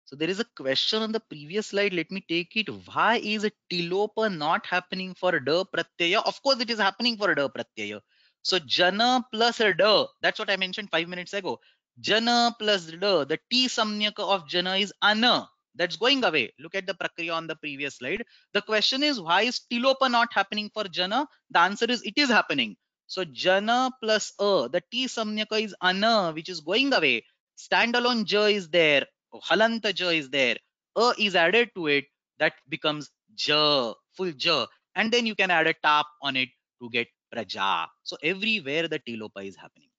So there is a question on the previous slide. Let me take it. Why is tilopa not happening for da pratyaya? Of course, it is happening for da pratyaya. So jana plus da. That's what I mentioned 5 minutes ago. Jana plus da. The T samnyaka of jana is ana. That's going away. Look at the prakriya on the previous slide. The question is, why is tilopa not happening for jana? The answer is, it is happening. So jana plus a. The T samnyaka is ana, which is going away. Standalone ja is there. Halanta ja is there, a is added to it, that becomes ja, full ja, and then you can add a tap on it to get praja. So everywhere the tilopa is happening.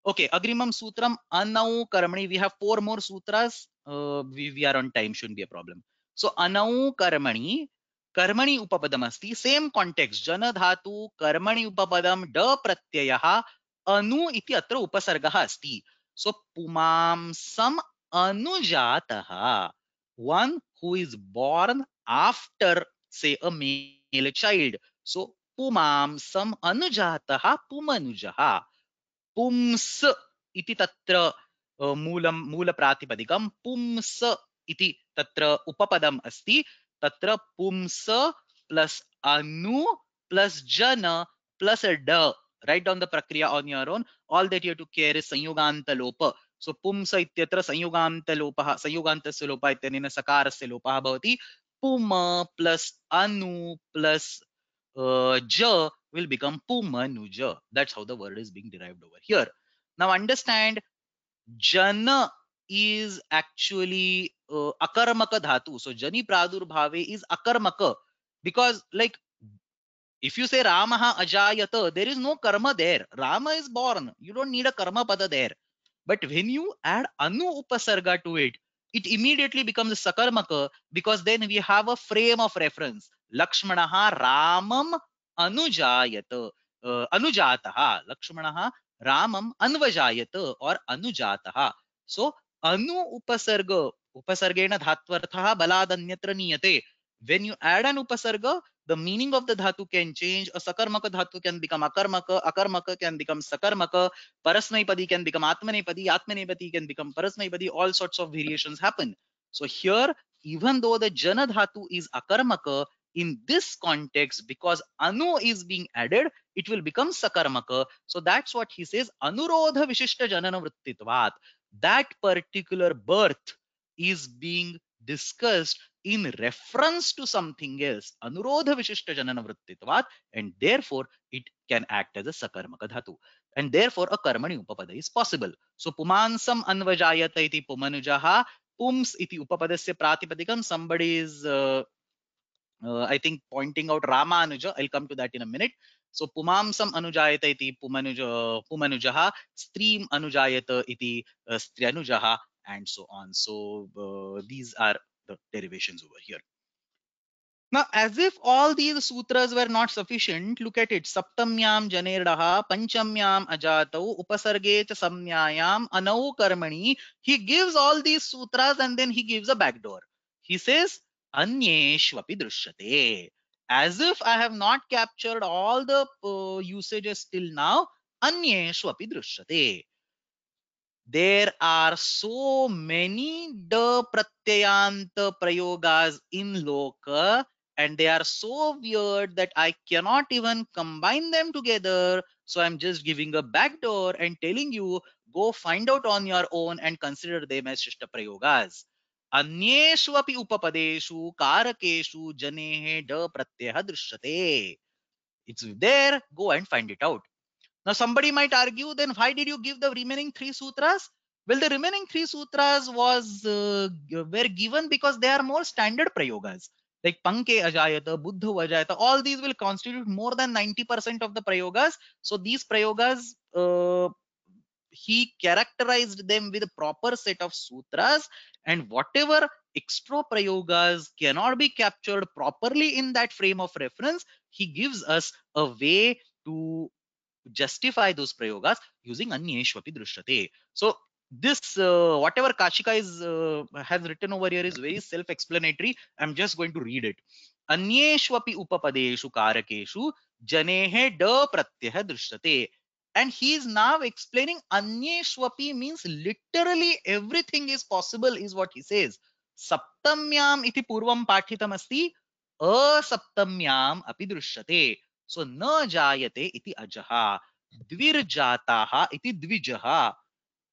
Okay, agrimam sutram anau karmani. We have 4 more sutras. We are on time, shouldn't be a problem. So anau karmani, karmani upapadam asti. Same context. Jana dhatu karmani upapadam da pratyayah anu iti atra upasargah asti. So pumamsam anujataha. One who is born after, say, a male child. So pumamsam anujataha pumanujaha. पुंस इति तत्र मूलप्रातिपदिकं पुंस इति तत्र उपपदम् अस्ति. तत्र पुंस plus अनु plus जन plus ड. Write down the prakriya on your own. All that you have to care is संयुगान्त लोप. So पुंस इत्यत्र संयुगान्त लोपः, संयुगान्तस्य लोपः इत्यनेन सकारस्य लोपः भवति. पुम प्लस अनु plus ja will become pumanuja. That's how the word is being derived over here. Now understand, jana is actually akarmaka dhatu. So jani pradurbhave is akarmaka, because like if you say Ramaha ajayata, there is no karma there. Rama is born. You don't need a karma pada there. But when you add anu upasarga to it, it immediately becomes a sakarmaka, because then we have a frame of reference. Lakshmanaha Ramam anujayata. Anujataha. Lakshmanaha Ramam anvajayata or anujataha. So anu upasarga. Upasargena dhatvarthaha baladanyatra niyate. When you add an upasarga, the meaning of the dhatu can change. A sakarmaka dhatu can become akarmaka, akarmaka can become sakarmaka, parasmaipadi can become atmanepadi, atmanepadi can become parasmaipadi. All sorts of variations happen. So here, even though the jana dhatu is akarmaka, in this context, because anu is being added, it will become sakarmaka. So that's what he says, anurodha vishishta janana vrittitvat. That particular birth is being discussed in reference to something else, anurodha vishishta janana vrittitvat, and therefore it can act as a sakarmaka dhatu, and therefore a karmani upapada is possible. So pumansam anvajayata iti pumanujaha, pums iti upapadasya pratipadikam. Somebody is I think pointing out Ramanuja. I'll come to that in a minute. So pumamsam anujayata iti pumanujaha, stream anujayata iti stryanujaha, and so on. So these are the derivations over here. Now, as if all these sutras were not sufficient, look at it. Saptamyam janerdaha, panchamyam ajatau, upasarge cha samnyayam, anau karmani. He gives all these sutras and then he gives a backdoor. He says, anyeshvapi drishyate. As if I have not captured all the usages till now, anyeshvapi drishyate. There are so many da pratyayanta prayogas in loka, and they are so weird that I cannot even combine them together. So I'm just giving a backdoor and telling you, go find out on your own and consider them as shishta prayogas. Anyeshu api upapadeshu karakeshu janehe da pratyaya drishyate. It's there, go and find it out. Now, somebody might argue, then why did you give the remaining 3 sutras? Well, the remaining 3 sutras were given because they are more standard prayogas. Like Panke Ajayata, Buddha Vajayata, all these will constitute more than 90% of the prayogas. So these prayogas, he characterized them with a proper set of sutras, and whatever extra prayogas cannot be captured properly in that frame of reference, he gives us a way to justify those prayogas using anyeshvapi drishyate. So this whatever Kashika is has written over here is very self-explanatory. I'm just going to read it. Anyeshvapi upapadeshu karakeshu janehe da pratyah drishyate. And he is now explaining anyeshvapi means literally everything is possible is what he says. Saptamyam iti purvam pathitam asti, asaptamyam api drishyate. So na jayate iti ajaha, dvirjataha iti dvijaha.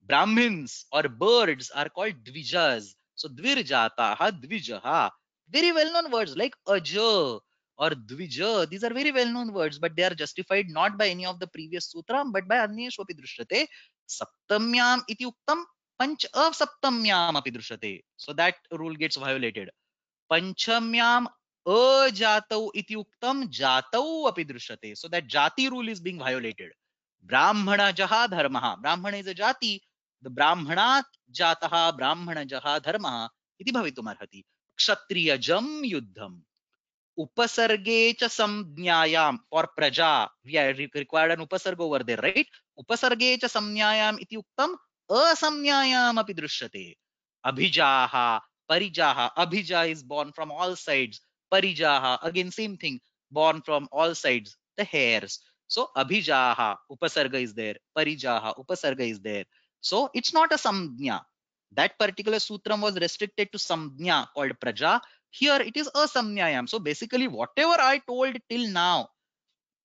Brahmins or birds are called dvijas. So dvirjataha dvijaha. Very well known words like aja or dvija. These are very well known words, but they are justified not by any of the previous sutra, but by anyeshvapi drishyate. Saptamyam iti uktam, panch saptamyam api drishyate. So that rule gets violated. Panchamyam ajatau iti uktam, jatau api drishyate. So that jati rule is being violated. Brahmanajah dharmah. Brahmana is a jati. The Brahmanat jatah Brahmanajah dharmah iti bhavitum arhati. Kshatriyajam yuddham. Upasarge cha samnyayam. For praja, we are required an upasarga over there, right? Upasarge cha samnyayam iti uktam asamnyayam api drishyate. Abhijaha, parijaha. Abhija is born from all sides. Parijaha, again same thing, born from all sides. The hairs. So abhijaha, upasarga is there. Parijaha, upasarga is there. So it's not a samnya. That particular sutram was restricted to samnya called praja. Here it is asamnyayam. So basically, whatever I told till now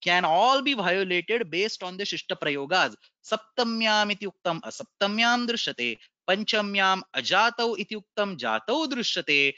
can all be violated based on the shishta prayogas. Saptamyam iti uktam asaptamyam drishyate. Panchamyam ajatau iti uktam jatau drishyate.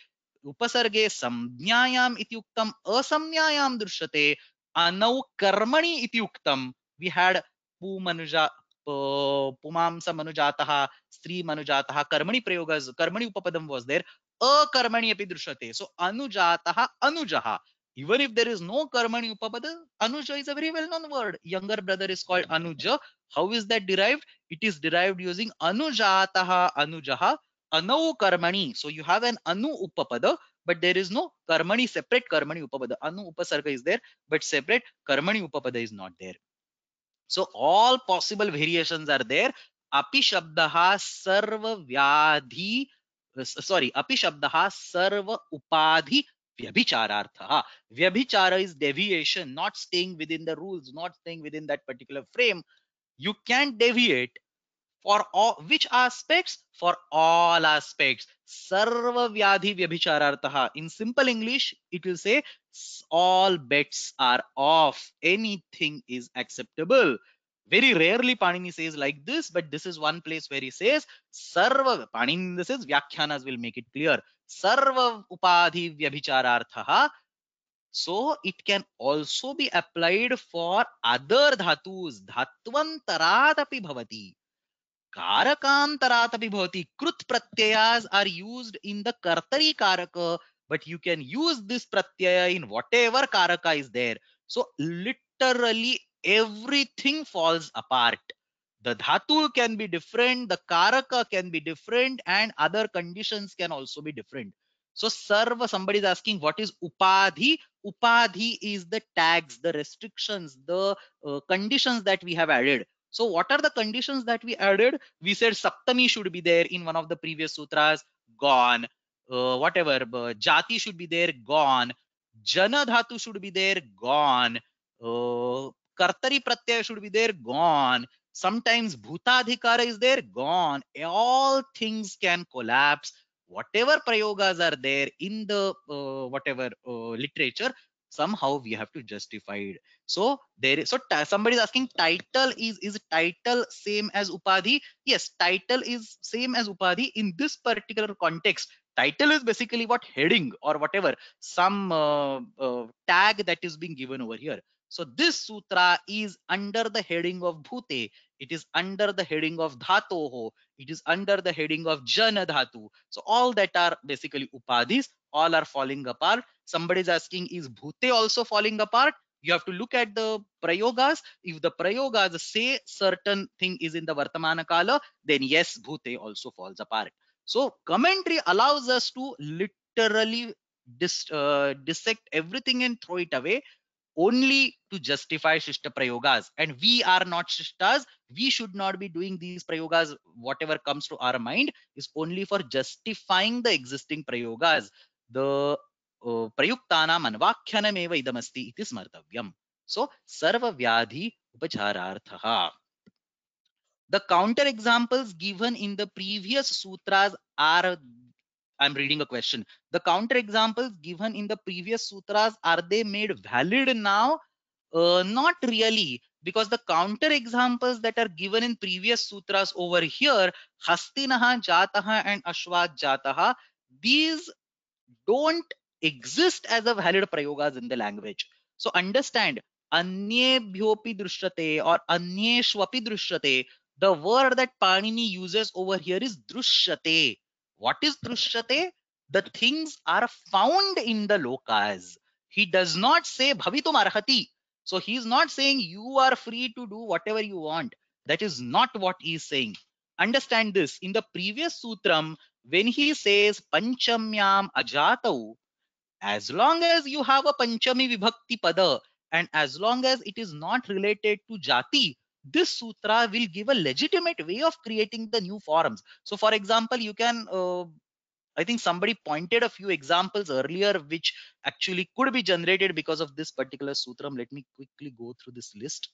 Upasarge samnyayam iti uktam asamnyayam drishyate. Anau karmani iti uktam. We had pumanuja pumamsa manujataha, stri manujataha, karmani prayogas, karmani upapadam was there. Akarmani api drishyate. So anujataha anujaha. Even if there is no karmani upapada, anuja is a very well-known word. Younger brother is called anuja. How is that derived? It is derived using anujataha anujaha anau karmani. So you have an anu upapada, but there is no karmani, separate karmani upapada. Anu upasarga is there, but separate karmani upapada is not there. So all possible variations are there. Api shabdaha sarva vyadhi, sorry, api shabdaha sarva upadhi vyabhicharartha. Vyabhichara is deviation, not staying within the rules, not staying within that particular frame. You can't deviate. For all which aspects? For all aspects. Sarva vyadhi vyabhicharartha. In simple English, it will say all bets are off. Anything is acceptable. Very rarely Panini says like this, but this is one place where he says Sarva. Panini, this is Vyakhyanas will make it clear. Sarva upadhi vyabhicharartha. So it can also be applied for other dhatus. Dhatvantarat api bhavati. Karakantarat api bhavati. Krut pratyayas are used in the kartari karaka, but you can use this pratyaya in whatever karaka is there. So literally everything falls apart. The dhatu can be different, the karaka can be different, and other conditions can also be different. So sarva, somebody is asking what is upadhi? Upadhi is the tags, the restrictions, the conditions that we have added. So what are the conditions that we added? We said saptami should be there in one of the previous sutras, gone. Whatever, jati should be there, gone. Jana dhatu should be there, gone. Kartari pratyaya should be there, gone. Sometimes bhutadhikara is there, gone. All things can collapse. Whatever prayogas are there in the whatever literature, somehow we have to justify it. So there is, so somebody is asking, title is title same as upadhi? Yes, title is same as upadhi in this particular context. Title is basically what, heading or whatever, some tag that is being given over here. So this sutra is under the heading of bhute. It is under the heading of dhatoho. It is under the heading of jana dhatu. So all that are basically upadhis. All are falling apart. Somebody is asking, is bhute also falling apart? You have to look at the prayogas. If the prayogas say certain thing is in the vartamana kala, then yes, bhute also falls apart. So commentary allows us to literally dissect everything and throw it away only to justify shishta prayogas. And we are not shishtas. We should not be doing these prayogas. Whatever comes to our mind is only for justifying the existing prayogas. The prayuktana manvakhyanameva idamasti iti smartavyam. So sarva vyadhi upachararthaha. The counter examples given in the previous sutras are, I'm reading a question. The counter examples given in the previous sutras, are they made valid now? Not really, because the counter examples that are given in previous sutras over here, Hastinaha, Jataha, and Ashwat Jataha, these don't exist as a valid prayogas in the language. So understand, anyebhyopi drishyate or anyeshwapi drishyate, the word that Panini uses over here is drishyate. What is drishyate? The things are found in the lokas. He does not say bhavitum arhati. So he's not saying you are free to do whatever you want. That is not what he's saying. Understand this. In the previous sutram, when he says panchamyam ajatau, as long as you have a panchami vibhakti pada and as long as it is not related to jati, this sutra will give a legitimate way of creating the new forms. So for example, you can I think somebody pointed a few examples earlier which actually could be generated because of this particular sutram. Let me quickly go through this list.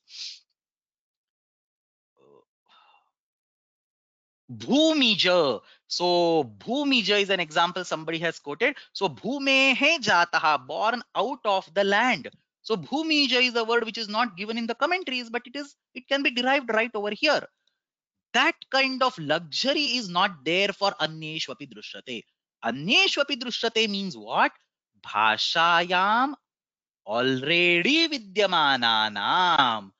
Bhumija. So Bhumija is an example somebody has quoted. So Bhumehe jataha, born out of the land. So Bhumija is a word which is not given in the commentaries, but it can be derived right over here. That kind of luxury is not there for Anyeshwapi Drishyate. Anyeshwapi Drishyate means what? Bhashayam already vidyamananam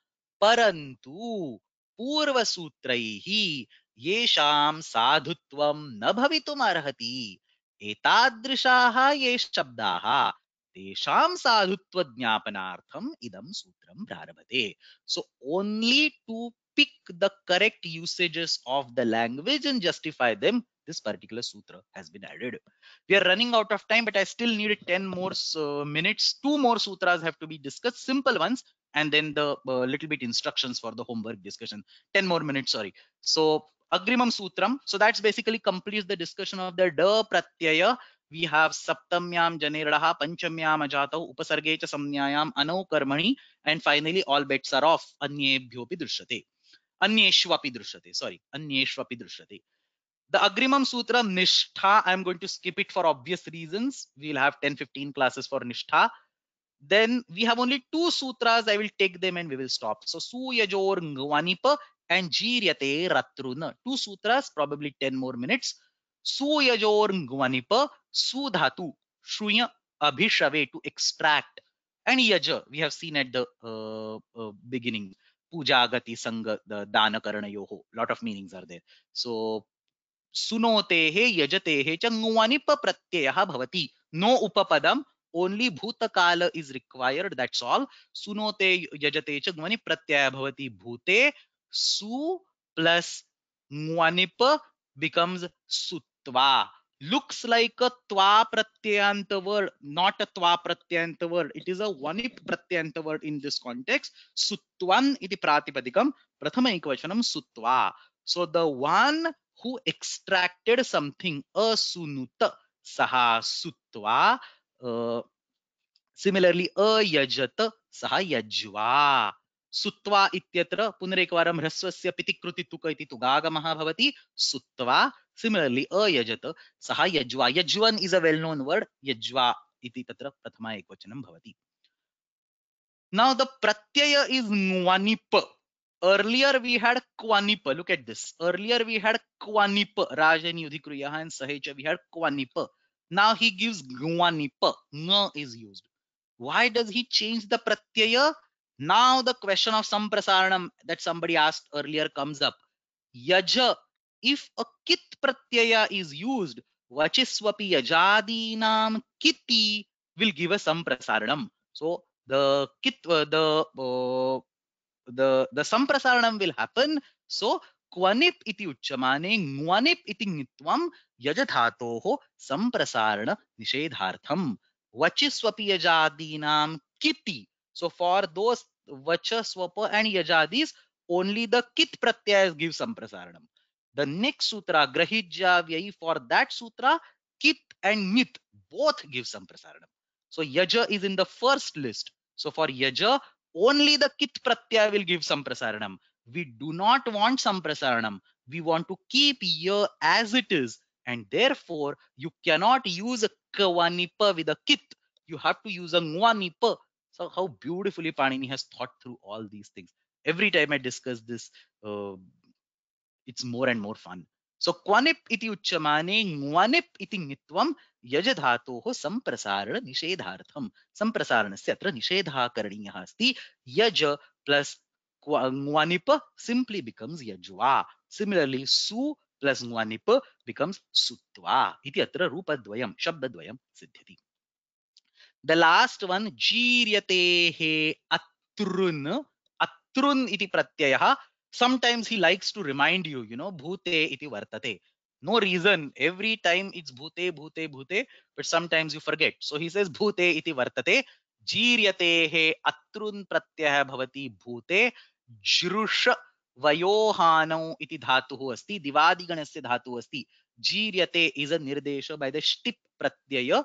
parantu पूर्वसूत्रैः येषां साधुत्वं न भवितुम् अर्हति एतादृशाः ये शब्दाः तेषां साधुत्व ज्ञापनार्थम् इदं सूत्रं प्रारभते. So only to pick the correct usages of the language and justify them, this particular sutra has been added. We are running out of time, but I still need 10 more minutes. Two more sutras have to be discussed, simple ones, and then the little bit instructions for the homework discussion. 10 more minutes, sorry. So Agrimam Sutram. So that's basically completes the discussion of the da pratyaya. We have saptamyam janeradaha, panchamyam ajatau, upasarge cha samnyayam anau karmani, and finally all bets are off. Anyebhyopi drishyate. Anyeshvapi drishyate. Sorry, Anyeshvapi drishyate. The Agrimam Sutra Nishtha, I'm going to skip it for obvious reasons. We'll have 10-15 classes for Nishtha. Then we have only two sutras. I will take them and we will stop. So Suyajor Ngwanipa and Jiryate Ratruna. Two sutras, probably 10 more minutes. Suyajor Ngwanipa, Sudhatu, Shruya Abhishave, to extract. And Yaja, we have seen at the beginning. Puja Gati Sangha, the Dana Karana Yoho. Lot of meanings are there. So सुनोतेः यजतेः च ङुवनिप प्रत्ययः भवति. No upapadam, only bhutakala is required, that's all. Sunote yajate च ङुवनि प्रत्ययः भवति. Bhute su plus ङुवनिप becomes sutva. Looks like a twa pratyanta word, not a twa pratyanta word. It is a vanip pratyanta word in this context. Sutvan iti pratipadikam prathama ekvachanam sutva. So the one who extracted something, asunuta saha sutva. Similarly, ayajata saha yajva. Sutva ityatra punarekvaram hraswasya pitikriti tuka iti tugagamah bhavati. Sutva. Similarly, ayajata saha yajva. Yajvan is a well-known word. Yajva iti tatra prathama ekvachanam bhavati. Now the pratyaya is nwanipa. Earlier we had kwanipa. Look at this. Earlier we had kwanipa. Rajani udhikriyaha and sahecha. We had kwanipa. Now he gives gwanipa. Nga is used. Why does he change the pratyaya? Now the question of samprasaranam that somebody asked earlier comes up. Yaja. If a kit pratyaya is used, vachiswapi yajadinam kiti will give a samprasaranam. So the kit the samprasaranam will happen. So kwanip iti uchamane ngwanip iti nitvam yajadhatoho samprasarana nishedhartham. Vachiswapi yajadinam kiti. So for those vacha, swapa and yajadis, only the kit pratyayas give samprasaranam. The next sutra, grahijya vyai, for that sutra, kit and mit both give samprasaranam. So yaja is in the first list. So for yaja, only the kit pratyaya will give samprasaranam. We do not want samprasaranam. We want to keep ya as it is. And therefore, you cannot use a kvanipa with a kit. You have to use a ngwanipa. So how beautifully Panini has thought through all these things. Every time I discuss this, it's more and more fun. So kwanip iti uchamane ngwanip iti nitvam yajadhatoho samprasarana nishedhartham. Samprasaranasya atra nishedha karaniyah asti. Yaja plus ngwanipa simply becomes yajva. Similarly, su plus ngwanipa becomes sutva. Iti atra rupadvayam, shabdadvayam siddhyati. The last one, jiryatehe atrun. Atrun iti pratyayah. Sometimes he likes to remind you, bhute iti vartate. No reason. Every time it's bhute, bhute, bhute, but sometimes you forget. So he says bhute iti vartate. Jiryate he atrun pratyayah bhavati bhute. Jrush vayohanau iti dhatuhu asti. Divadiganasya dhatuhu asti. Jiryate is a nirdesha by the shtip pratyaya.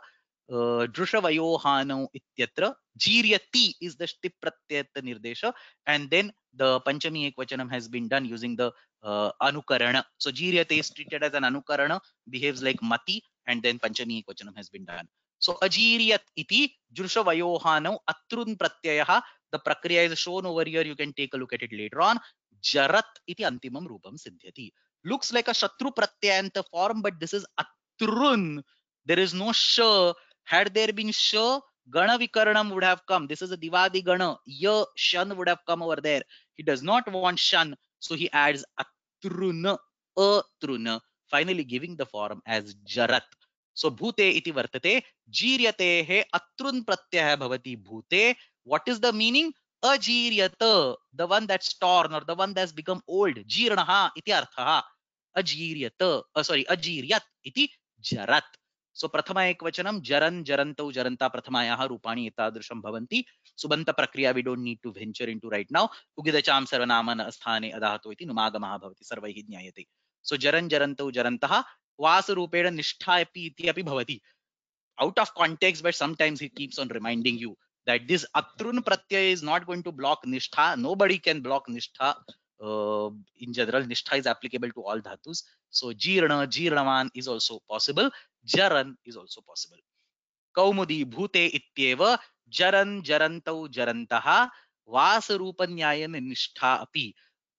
Drushavayohanau ityatra. Jiryati is the shtip pratyayata nirdesha, and then the Panchami Ekvachanam has been done using the Anukarana. So Jiryate is treated as an Anukarana, behaves like Mati, and then Panchami Ekvachanam has been done. So Ajiryat iti Drushavayohanau atrun pratyayah. The prakriya is shown over here. You can take a look at it later on. Jarat iti antimam rupam siddhyati. Looks like a Shatru pratyayanta form, but this is atrun. There is no sh. Had there been sh, Gana Vikaranam would have come. This is a Divadi Gana. Ya Shan would have come over there. He does not want Shan, so he adds Atruna, Atruna, finally giving the form as Jarat. So Bhute iti vartate, Jiryate he Atrun pratyaya bhavati Bhute. What is the meaning? Ajiryata, the one that's torn or the one that's become old. Jirnaha iti arthaha. Ajiryata, Ajiryat iti Jarat. So prathama ekvachanam jaran jarantau jaranta prathamayaha rupani etadrisham bhavanti. Subanta prakriya we don't need to venture into right now. Ugidacham sarvanamana asthane adahato iti numagamaha bhavati sarvaihi jnayate. So jaran jarantau jarantaha vasarupeda nishtha iti api bhavati. Out of context, but sometimes he keeps on reminding you that this atrun pratyay is not going to block nishtha. Nobody can block nishtha. In general, nishtha is applicable to all dhatus. So jirna, jirnaman is also possible. Jaran is also possible. Kaumudi bhute ityeva jaran jarantau jarantaha vasarupanyayam nishtha api.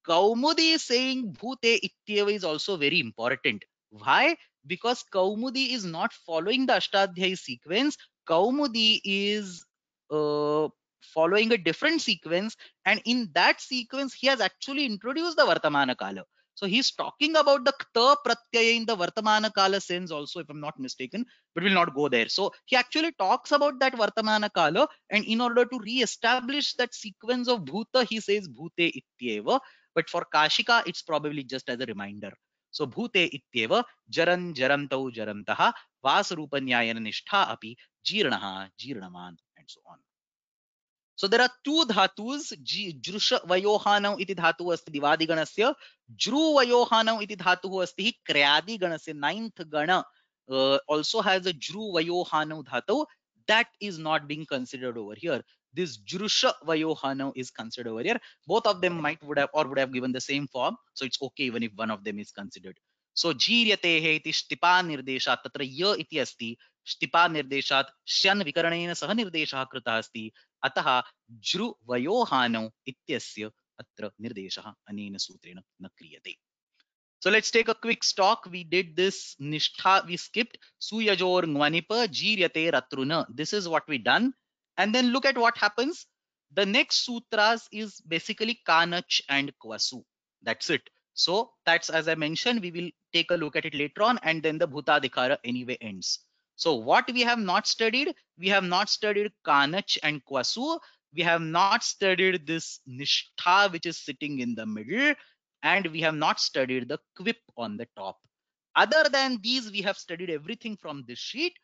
Kaumudi saying bhute ityeva is also very important. Why? Because Kaumudi is not following the Ashtadhyayi sequence. Kaumudi is following a different sequence, and in that sequence, he has actually introduced the Vartamana Kala. So he's talking about the Kta Pratyaya in the Vartamana Kala sense also, if I'm not mistaken, but we'll not go there. So he actually talks about that Vartamana Kala, and in order to re-establish that sequence of Bhuta, he says Bhute Ityeva. But for Kashika, it's probably just as a reminder. So Bhute Ityeva, Jaran Jarantau Jarantaha, Vasarupanyayana Nishtha Api, Jirnaha, Jirnaman, and so on. So there are two dhatus, Jrusha Vayohanau iti dhatu asti Divadi Ganasya, Jru Vayohanau iti dhatu asti Kriyadi Ganasya, ninth Gana also has a Jru Vayohanau dhatu. That is not being considered over here. This Jrusha Vayohanau is considered over here. Both of them would have given the same form. So it's okay even if one of them is considered. So Jiryatehe iti Shtipa Nirdeshat tatra ya iti asti. Shtipa Nirdeshat Shan Vikaranena Sah Nirdeshah Krita asti. अतः जृ वयोहानौ इत्यस्य अत्र निर्देशः अनेन सूत्रेण न क्रियते. So let's take a quick stock. We did this nishtha, we skipped suyajor ngwanipa jiryate ratruna. This is what we done. And then look at what happens. The next sutras is basically kanach and kwasu. That's it. So that's, as I mentioned, we will take a look at it later on, and then the bhutadhikara anyway ends. So what we have not studied, we have not studied kanach and kwasu. We have not studied this nishtha, which is sitting in the middle, and we have not studied the quip on the top. Other than these, we have studied everything from this sheet.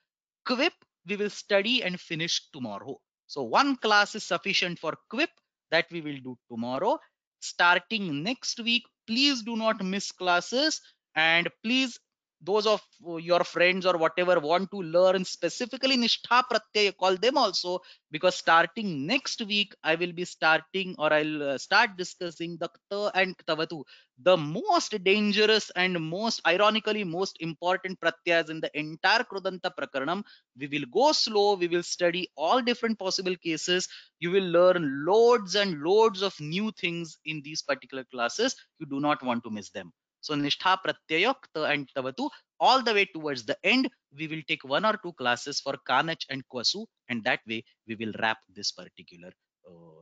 Quip we will study and finish tomorrow. So one class is sufficient for quip, that we will do tomorrow. Starting next week, please do not miss classes, and please, those of your friends or whatever want to learn specifically Nishtha Pratyaya, call them also, because starting next week I will be starting, or I'll start discussing the Kta and Ktavatu, the most dangerous and most ironically most important pratyas in the entire Krudanta Prakaranam. We will go slow, we will study all different possible cases. You will learn loads and loads of new things in these particular classes. You do not want to miss them. So Nishtha Pratyaya, Kta and Tavatu, all the way towards the end, we will take one or two classes for Kanach and Kwasu, and that way we will wrap this particular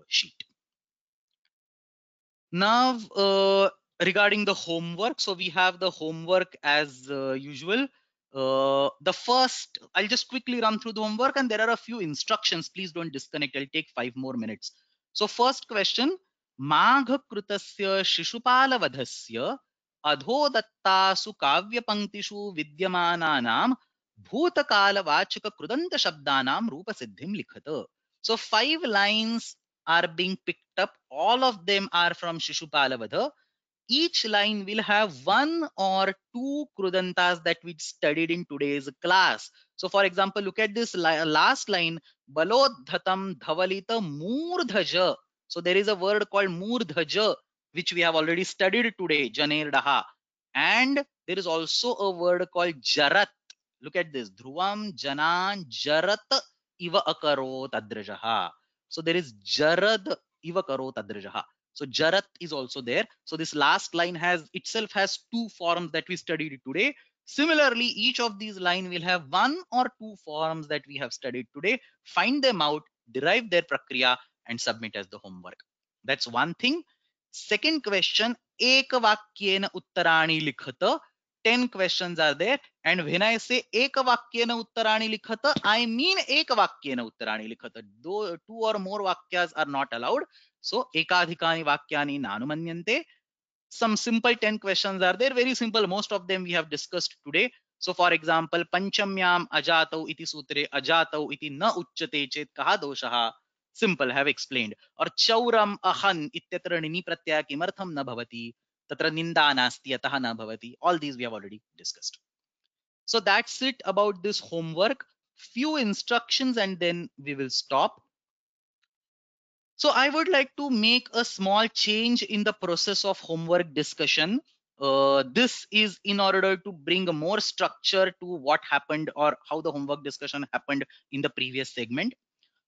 sheet. Now, regarding the homework, so we have the homework as usual. The first, I'll just quickly run through the homework, and there are a few instructions. Please don't disconnect. I'll take 5 more minutes. So first question, Magha-Krutasya Shishupala-Vadhasya अधोदत्तासु काव्यपङ्क्तिषु विद्यमानानां भूतकालवाचक-कृदन्त-शब्दानां रूपसिद्धिं लिखत. So 5 lines are being picked up. All of them are from Shishupala-Vadha. Each line will have one or two krudantas that we studied in today's class. So for example, look at this last line, balodhatam dhavalita murdhaja. So there is a word called murdhaja, which we have already studied today, janerdaha. And there is also a word called jarat. Look at this, dhruvam janan jarat iva akaro tadrajaha. So there is jarad iva karo tadrajaha. So jarat is also there. So this last line has itself has two forms that we studied today. Similarly, each of these line will have one or two forms that we have studied today. Find them out, derive their prakriya, and submit as the homework. That's one thing. Second question, ekavakyena uttarani likhata. 10 questions are there. And when I say ekavakyena uttarani likhata, I mean ekavakyena uttarani likhata. Though two or more vakyas are not allowed. So ekadhikani vakyani nanumanyante. Some simple 10 questions are there, very simple. Most of them we have discussed today. So for example, panchamyam ajatau iti sutre ajatau iti na uchyate chet kaha doshaha. Simple, have explained. Or chauram ahan ityatra nini pratyaya kimartham na bhavati tatra ninda nasti ataha na bhavati. All these we have already discussed. So that's it about this homework. Few instructions and then we will stop. So I would like to make a small change in the process of homework discussion. This is in order to bring more structure to what happened or how the homework discussion happened in the previous segment.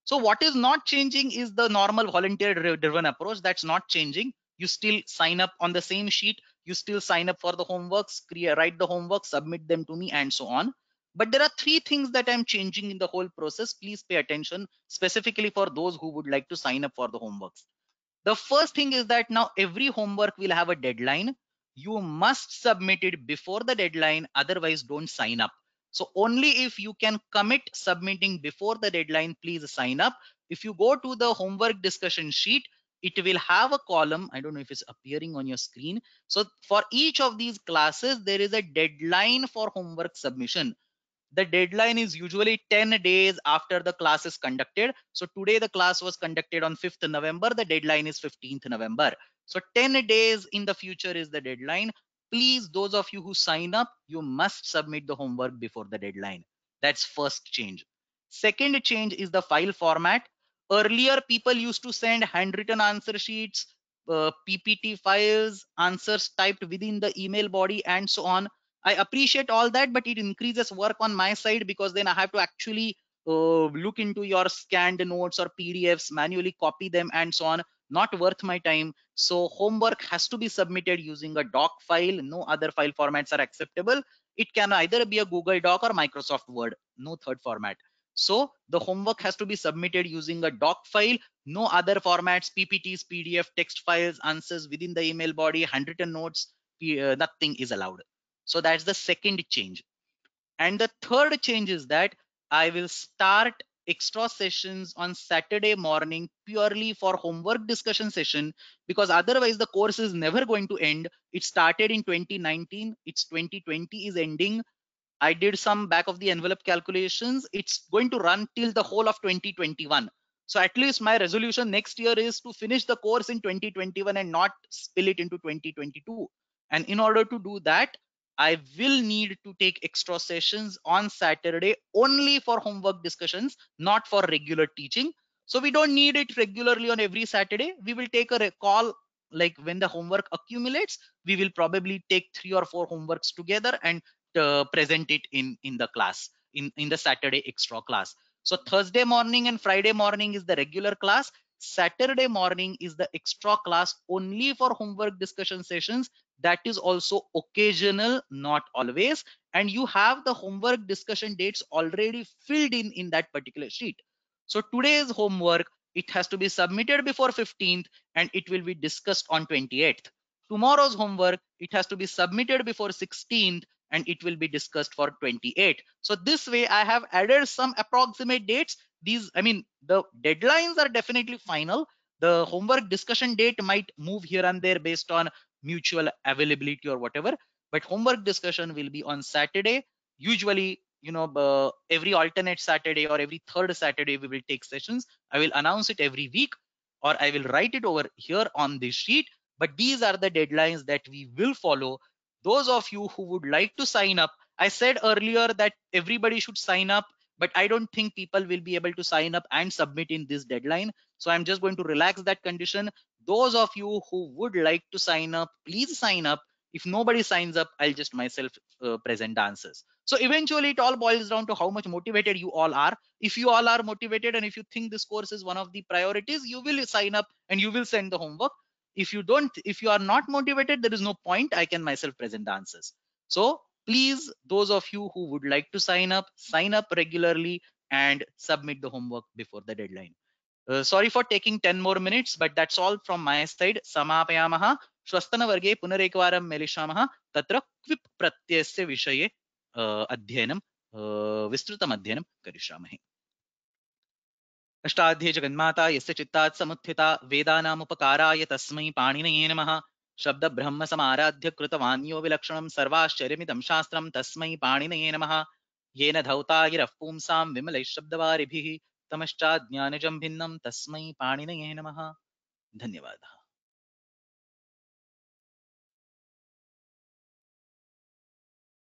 So what is not changing is the normal volunteer driven approach. That's not changing. You still sign up on the same sheet. You still sign up for the homeworks, write the homework, submit them to me, and so on. But there are three things that I'm changing in the whole process. Please pay attention, specifically for those who would like to sign up for the homeworks. The first thing is that now every homework will have a deadline. You must submit it before the deadline, otherwise don't sign up. So only if you can commit submitting before the deadline, please sign up. If you go to the homework discussion sheet, it will have a column. I don't know if it's appearing on your screen. So for each of these classes, there is a deadline for homework submission. The deadline is usually 10 days after the class is conducted. So today the class was conducted on 5th November. The deadline is 15th November. So 10 days in the future is the deadline. Please, those of you who sign up, you must submit the homework before the deadline. That's first change. Second change is the file format. Earlier, people used to send handwritten answer sheets, PPT files, answers typed within the email body, and so on. I appreciate all that, but it increases work on my side because then I have to actually look into your scanned notes or PDFs, manually copy them, and so on. Not worth my time. So homework has to be submitted using a doc file. No other file formats are acceptable. It can either be a Google Doc or Microsoft Word. No third format. So the homework has to be submitted using a doc file. No other formats, PPTs, PDF, text files, answers within the email body, handwritten notes, nothing is allowed. So that's the second change. And the third change is that I will start extra sessions on Saturday morning purely for homework discussion session, because otherwise the course is never going to end. It started in 2019. It's 2020 is ending. I did some back of the envelope calculations. It's going to run till the whole of 2021. So at least my resolution next year is to finish the course in 2021 and not spill it into 2022. And in order to do that, I will need to take extra sessions on Saturday only for homework discussions, not for regular teaching. So we don't need it regularly on every Saturday. We will take a call like when the homework accumulates, we will probably take 3 or 4 homeworks together and present it in the class, in the Saturday extra class. So Thursday morning and Friday morning is the regular class. Saturday morning is the extra class only for homework discussion sessions. That is also occasional, not always. And you have the homework discussion dates already filled in that particular sheet. So today's homework, it has to be submitted before 15th and it will be discussed on 28th. Tomorrow's homework, it has to be submitted before 16th and it will be discussed for 28. So this way I have added some approximate dates. These, I mean, the deadlines are definitely final, The homework discussion date might move here and there based on mutual availability or whatever, but homework discussion will be on Saturday. Usually, every alternate Saturday or every third Saturday, we will take sessions. I will announce it every week, or I will write it over here on this sheet. But these are the deadlines that we will follow. Those of you who would like to sign up, I said earlier that everybody should sign up, but I don't think people will be able to sign up and submit in this deadline. So I'm just going to relax that condition. Those of you who would like to sign up, please sign up. If nobody signs up, I'll just myself present the answers. So eventually it all boils down to how much motivated you all are. If you all are motivated and if you think this course is one of the priorities, you will sign up and you will send the homework. If you are not motivated, there is no point. I can myself present the answers. So please, those of you who would like to sign up regularly and submit the homework before the deadline. Sorry for taking 10 more minutes, but that's all from my side. Samapayamaha. श्वस्तनवर्गे पुनरेकवारं मेलिष्यामः. तत्र क्विप् प्रत्ययस्य विषये अध्ययनं विस्तृतम् अध्ययनं करिष्यामहे. अष्टाध्यायी जगन्माता यस्य चित्तात् समुत्थिता वेदानामुपकाराय तस्मै पाणिनये नमः. शब्द ब्रह्म समाराध्य कृतवान्यो विलक्षणं सर्वाश्चर्यमिदं शास्त्रं तस्मै पाणिनये नमः. येन धौता गिरः पुंसां विमलैः शब्दवारिभिः तमश्चाज्ञानजं भिन्नं तस्मै पाणिनये नमः. धन्यवादः.